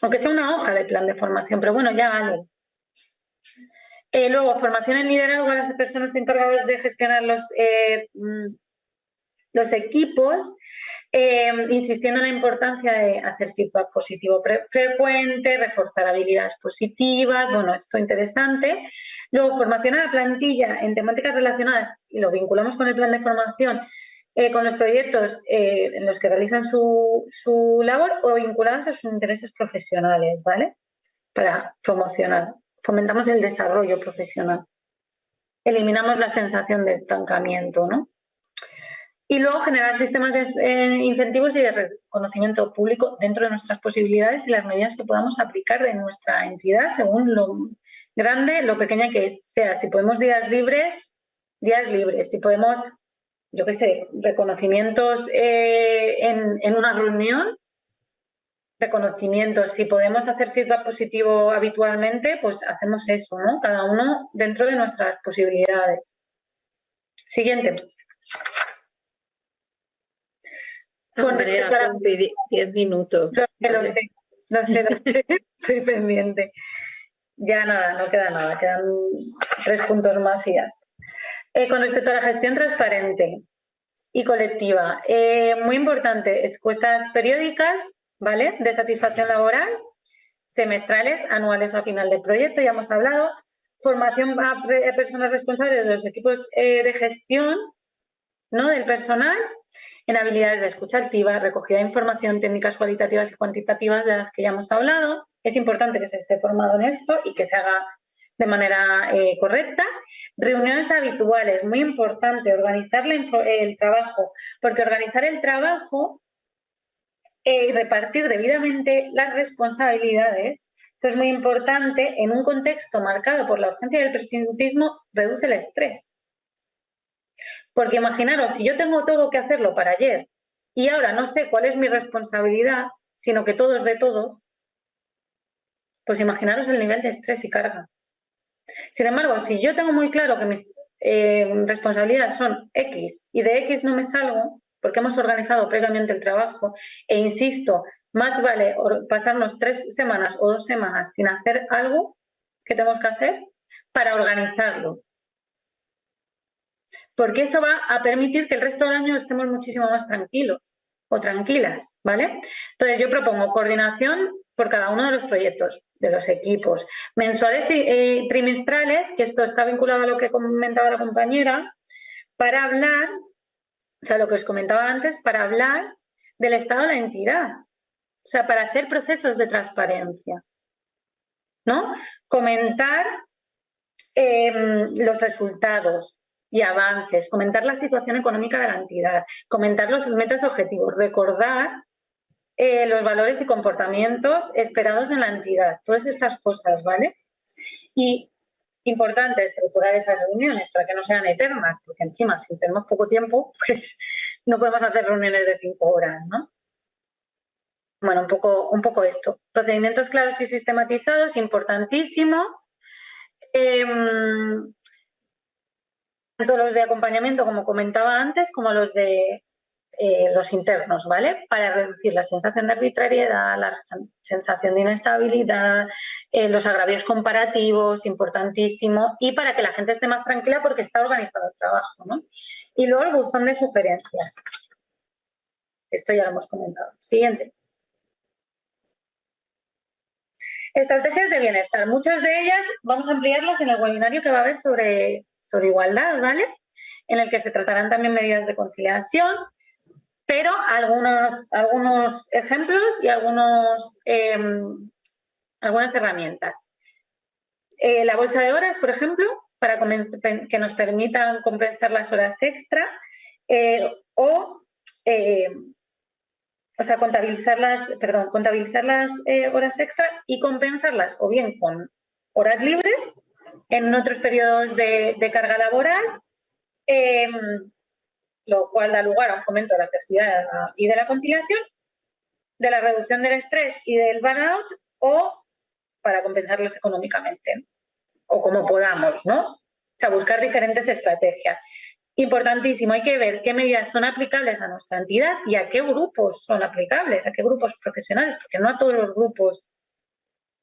Aunque sea una hoja de plan de formación, pero bueno, ya algo. Luego, formación en liderazgo a las personas encargadas de gestionar los equipos, insistiendo en la importancia de hacer feedback positivo frecuente, reforzar habilidades positivas, bueno, esto interesante. Luego, formación a la plantilla en temáticas relacionadas, y lo vinculamos con el plan de formación, con los proyectos en los que realizan su labor o vinculadas a sus intereses profesionales, ¿vale? Para promocionar. Fomentamos el desarrollo profesional. Eliminamos la sensación de estancamiento, ¿no? Y luego generar sistemas de incentivos y de reconocimiento público dentro de nuestras posibilidades y las medidas que podamos aplicar de nuestra entidad según lo grande, lo pequeña que sea. Si podemos días libres. Si podemos, yo qué sé, reconocimientos en una reunión, reconocimientos. Si podemos hacer feedback positivo habitualmente, pues hacemos eso, ¿no? Cada uno dentro de nuestras posibilidades. Siguiente.
Andrea, 10 minutos.
Lo sé, estoy pendiente. Ya nada, no queda nada, quedan 3 puntos más y ya está. Con respecto a la gestión transparente y colectiva, muy importante, encuestas periódicas, ¿vale? De satisfacción laboral, semestrales, anuales o a final del proyecto, ya hemos hablado. Formación a personas responsables de los equipos de gestión, ¿no? Del personal, en habilidades de escucha activa, recogida de información, técnicas cualitativas y cuantitativas de las que ya hemos hablado. Es importante que se esté formado en esto y que se haga de manera correcta. Reuniones habituales, muy importante, organizar el trabajo, porque organizar el trabajo y repartir debidamente las responsabilidades, esto es muy importante, en un contexto marcado por la urgencia y el presentismo, reduce el estrés. Porque imaginaros, si yo tengo todo que hacerlo para ayer y ahora no sé cuál es mi responsabilidad, sino que todo es de todos, pues imaginaros el nivel de estrés y carga. Sin embargo, si yo tengo muy claro que mis responsabilidades son X y de X no me salgo, porque hemos organizado previamente el trabajo, e insisto, más vale pasarnos 3 semanas o 2 semanas sin hacer algo que tenemos que hacer para organizarlo. Porque eso va a permitir que el resto del año estemos muchísimo más tranquilos o tranquilas, ¿vale? Entonces, yo propongo coordinación por cada uno de los proyectos, de los equipos, mensuales y trimestrales, que esto está vinculado a lo que comentaba la compañera, para hablar, o sea, lo que os comentaba antes, para hablar del estado de la entidad, o sea, para hacer procesos de transparencia, ¿no? Comentar los resultados y avances, comentar la situación económica de la entidad, comentar los metas objetivos, recordar los valores y comportamientos esperados en la entidad, todas estas cosas, ¿vale? Y importante estructurar esas reuniones para que no sean eternas, porque encima si tenemos poco tiempo, pues no podemos hacer reuniones de 5 horas, ¿no? Bueno, un poco esto. Procedimientos claros y sistematizados, importantísimo. Tanto los de acompañamiento, como comentaba antes, como los de los internos, ¿vale? Para reducir la sensación de arbitrariedad, la sensación de inestabilidad, los agravios comparativos, importantísimo, y para que la gente esté más tranquila porque está organizado el trabajo, ¿no? Y luego el buzón de sugerencias. Esto ya lo hemos comentado. Siguiente. Estrategias de bienestar. Muchas de ellas vamos a ampliarlas en el webinario que va a haber sobre igualdad, ¿vale? En el que se tratarán también medidas de conciliación, pero algunos ejemplos y algunas herramientas. La bolsa de horas, por ejemplo, para que nos permitan compensar las horas extra o sea, contabilizar las horas extra y compensarlas o bien con horas libres en otros periodos de carga laboral, lo cual da lugar a un fomento de la flexibilidad y de la conciliación, de la reducción del estrés y del burnout, o para compensarlos económicamente, o como podamos, ¿no? O sea, buscar diferentes estrategias. Importantísimo, hay que ver qué medidas son aplicables a nuestra entidad y a qué grupos son aplicables, a qué grupos profesionales, porque no a todos los grupos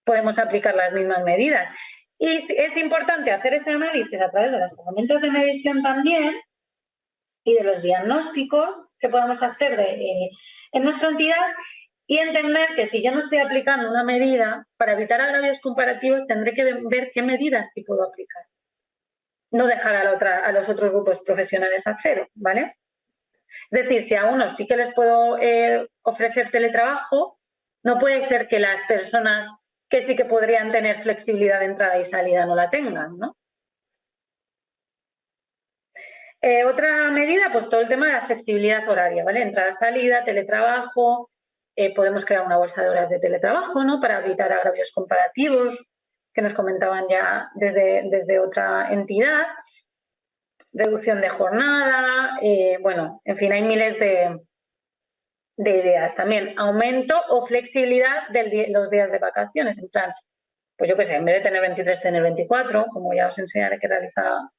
podemos aplicar las mismas medidas. Y es importante hacer este análisis a través de las herramientas de medición también y de los diagnósticos que podamos hacer en nuestra entidad, y entender que si yo no estoy aplicando una medida, para evitar agravios comparativos tendré que ver qué medidas sí puedo aplicar. No dejar a los otros grupos profesionales a cero, ¿vale? Es decir, si a unos sí que les puedo ofrecer teletrabajo, no puede ser que las personas que sí que podrían tener flexibilidad de entrada y salida no la tengan, ¿no? Otra medida, pues todo el tema de la flexibilidad horaria, ¿vale? Entrada-salida, teletrabajo, podemos crear una bolsa de horas de teletrabajo, ¿no? Para evitar agravios comparativos, que nos comentaban ya desde otra entidad, reducción de jornada, bueno, en fin, hay miles de ideas. También aumento o flexibilidad de los días de vacaciones, en plan, pues yo qué sé, en vez de tener 23, tener 24, como ya os enseñaré que realiza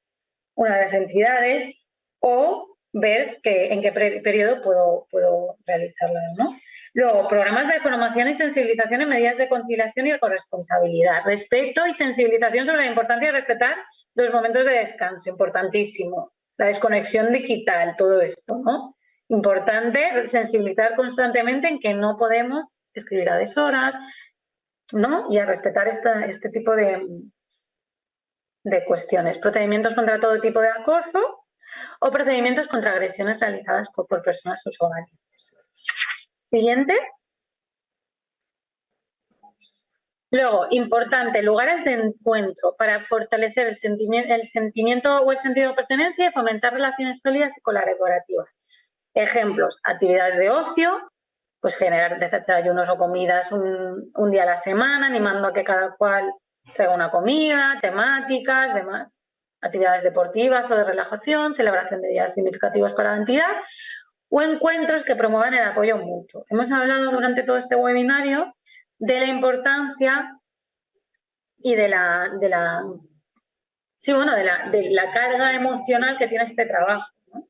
una de las entidades, o ver en qué periodo puedo realizarlo, ¿no? Luego, programas de formación y sensibilización en medidas de conciliación y corresponsabilidad. Respeto y sensibilización sobre la importancia de respetar los momentos de descanso, importantísimo. La desconexión digital, todo esto, ¿no? Importante sensibilizar constantemente en que no podemos escribir a deshoras, ¿no? Y a respetar este tipo de cuestiones. Procedimientos contra todo tipo de acoso o procedimientos contra agresiones realizadas por personas usuarias. Siguiente. Luego, importante, lugares de encuentro para fortalecer el sentimiento o el sentido de pertenencia y fomentar relaciones sólidas y colaborativas. Ejemplos, actividades de ocio, pues generar desayunos o comidas un día a la semana, animando a que cada cual traiga una comida, temáticas, demás, actividades deportivas o de relajación, celebración de días significativos para la entidad o encuentros que promuevan el apoyo mutuo. Hemos hablado durante todo este webinario de la importancia y de la carga emocional que tiene este trabajo, ¿no?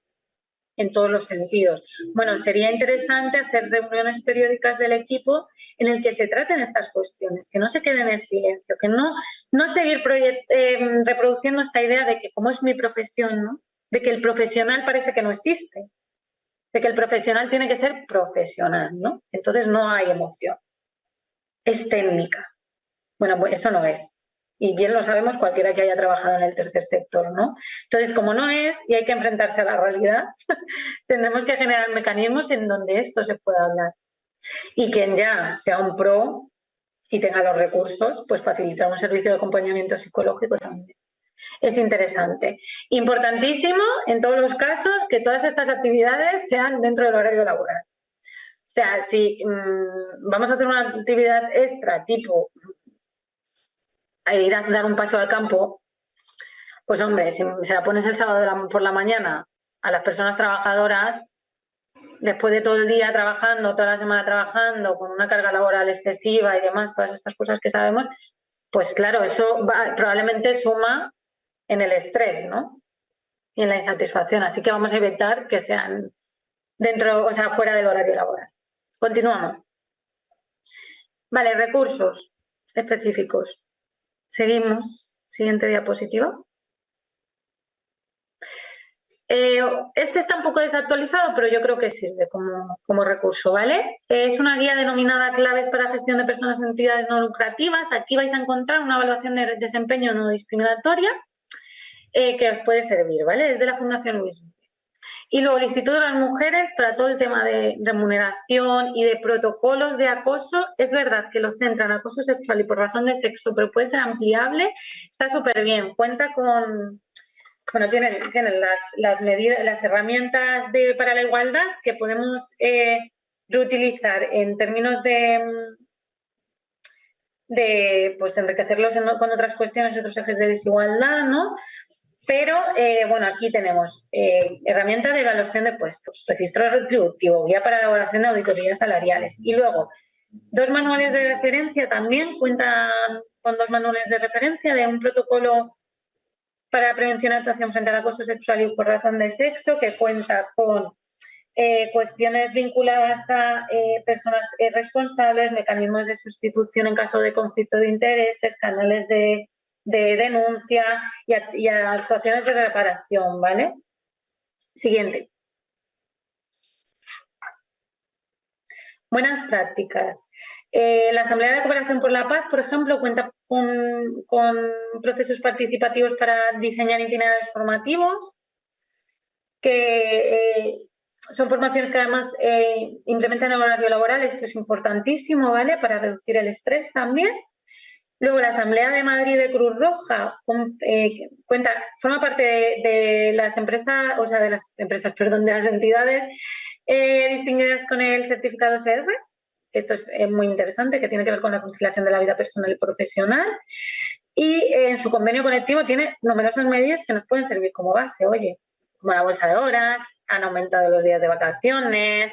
En todos los sentidos. Bueno, sería interesante hacer reuniones periódicas del equipo en el que se traten estas cuestiones, que no se queden en silencio, que no seguir reproduciendo esta idea de que como es mi profesión, ¿no? De que el profesional parece que no existe, de que el profesional tiene que ser profesional, ¿no? Entonces no hay emoción. Es técnica. Bueno, pues eso no es. Y bien lo sabemos cualquiera que haya trabajado en el tercer sector, ¿no? Entonces, como no es y hay que enfrentarse a la realidad, tendremos que generar mecanismos en donde esto se pueda hablar. Y quien ya sea un pro y tenga los recursos, pues facilitar un servicio de acompañamiento psicológico también. Es interesante. Importantísimo, en todos los casos, que todas estas actividades sean dentro del horario laboral. O sea, si vamos a hacer una actividad extra, tipo ir a dar un paseo al campo, pues hombre, si se la pones el sábado por la mañana a las personas trabajadoras, después de todo el día trabajando, toda la semana trabajando, con una carga laboral excesiva y demás, todas estas cosas que sabemos, pues claro, eso probablemente suma en el estrés, ¿no? Y en la insatisfacción. Así que vamos a evitar que sean dentro, o sea, fuera del horario laboral. Continuamos. Vale, recursos específicos. Seguimos. Siguiente diapositiva. Este está un poco desactualizado, pero yo creo que sirve como recurso, ¿vale? Es una guía denominada Claves para Gestión de Personas en Entidades No Lucrativas. Aquí vais a encontrar una evaluación de desempeño no discriminatoria que os puede servir, ¿vale? Es de la Fundación Luis. Y luego el Instituto de las Mujeres para todo el tema de remuneración y de protocolos de acoso. Es verdad que lo centra en acoso sexual y por razón de sexo, pero puede ser ampliable. Está súper bien. Cuenta con... Bueno, tienen las medidas, las herramientas para la igualdad que podemos reutilizar en términos de pues enriquecerlos con otras cuestiones, otros ejes de desigualdad, ¿no? Pero, bueno, aquí tenemos herramienta de evaluación de puestos, registro retributivo, guía para elaboración de auditorías salariales y luego 2 manuales de referencia también, cuentan con 2 manuales de referencia de un protocolo para la prevención y actuación frente al acoso sexual y por razón de sexo, que cuenta con cuestiones vinculadas a personas responsables, mecanismos de sustitución en caso de conflicto de intereses, canales de denuncia y actuaciones de reparación, ¿vale? Siguiente. Buenas prácticas. La Asamblea de Cooperación por la Paz, por ejemplo, cuenta con procesos participativos para diseñar itinerarios formativos, que son formaciones que además implementan el horario laboral, esto es importantísimo, ¿vale? Para reducir el estrés también. Luego, la Asamblea de Madrid de Cruz Roja forma parte de las empresas, o sea, de las entidades distinguidas con el certificado FR, que esto es muy interesante, que tiene que ver con la conciliación de la vida personal y profesional. Y en su convenio colectivo tiene numerosas medidas que nos pueden servir como base, oye, como la bolsa de horas, han aumentado los días de vacaciones,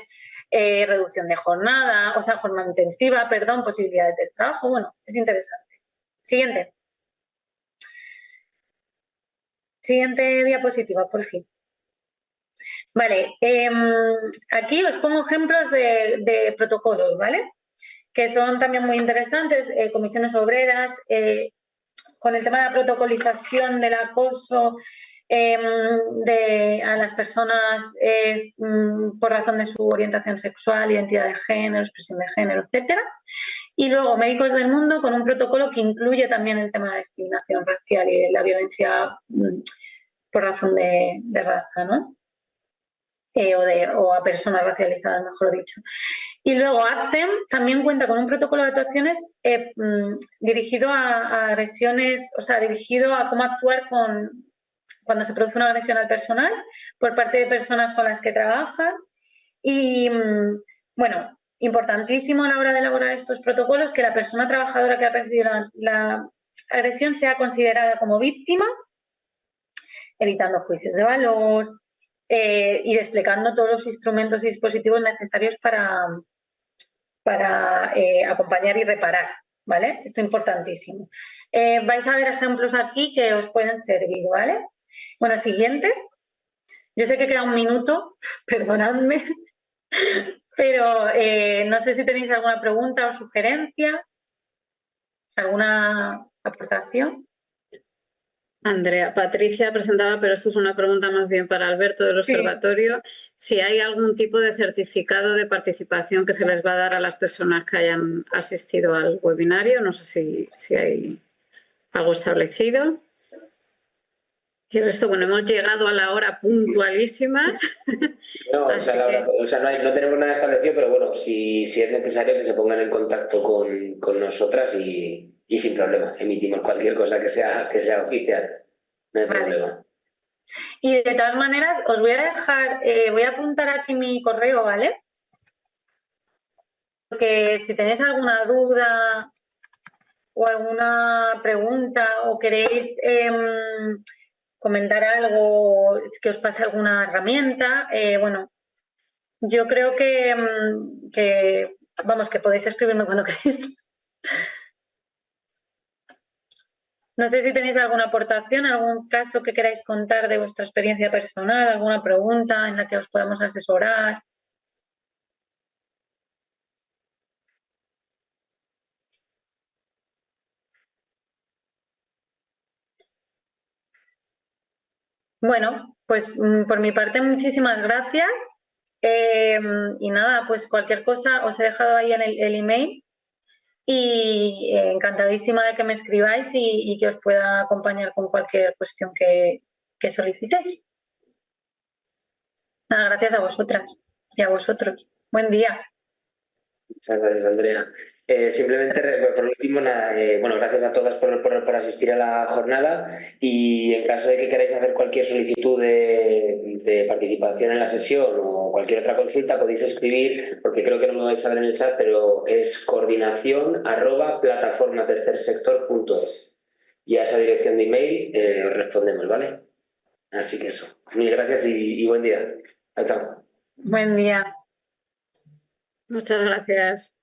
reducción de jornada, o sea, jornada intensiva, perdón, posibilidades de trabajo, bueno, es interesante. Siguiente. Siguiente diapositiva, por fin. Vale, aquí os pongo ejemplos de protocolos, ¿vale? Que son también muy interesantes, comisiones obreras, con el tema de la protocolización del acoso a las personas por razón de su orientación sexual, identidad de género, expresión de género, etcétera. Y luego Médicos del Mundo con un protocolo que incluye también el tema de la discriminación racial y la violencia por razón de raza, ¿no? O a personas racializadas, mejor dicho. Y luego ACEM también cuenta con un protocolo de actuaciones dirigido a agresiones, o sea, dirigido a cómo actuar cuando se produce una agresión al personal por parte de personas con las que trabajan. Y, bueno, importantísimo a la hora de elaborar estos protocolos que la persona trabajadora que ha recibido la agresión sea considerada como víctima, evitando juicios de valor y desplegando todos los instrumentos y dispositivos necesarios para acompañar y reparar, ¿vale? Esto es importantísimo. Vais a ver ejemplos aquí que os pueden servir, ¿vale? Bueno, siguiente. Yo sé que queda un minuto, perdonadme, pero no sé si tenéis alguna pregunta o sugerencia, alguna aportación.
Andrea, Patricia presentaba, pero esto es una pregunta más bien para Alberto del Observatorio, si hay algún tipo de certificado de participación que se les va a dar a las personas que hayan asistido al webinario. No sé si hay algo establecido. Y el resto, bueno, hemos llegado a la hora puntualísimas.
No, no tenemos nada establecido, pero bueno, si es necesario que se pongan en contacto con nosotras y sin problema, emitimos cualquier cosa que sea oficial, no hay problema.
Y de todas maneras, os voy a dejar, voy a apuntar aquí mi correo, ¿vale? Porque si tenéis alguna duda o alguna pregunta o queréis comentar algo, que os pase alguna herramienta, bueno, yo creo que podéis escribirme cuando queréis. No sé si tenéis alguna aportación, algún caso que queráis contar de vuestra experiencia personal, alguna pregunta en la que os podamos asesorar. Bueno, pues por mi parte muchísimas gracias. Y nada, pues cualquier cosa os he dejado ahí en el email y encantadísima de que me escribáis y que os pueda acompañar con cualquier cuestión que solicitéis. Nada, gracias a vosotras y a vosotros. Buen día.
Muchas gracias, Andrea. Simplemente, por último, bueno, gracias a todas por asistir a la jornada y en caso de que queráis hacer cualquier solicitud de participación en la sesión o cualquier otra consulta, podéis escribir, porque creo que no lo vais a ver en el chat, pero es coordinación@plataformatercersector.es y a esa dirección de email os respondemos, ¿vale? Así que eso. Mil gracias y buen día. Chao, chao.
Buen día.
Muchas gracias.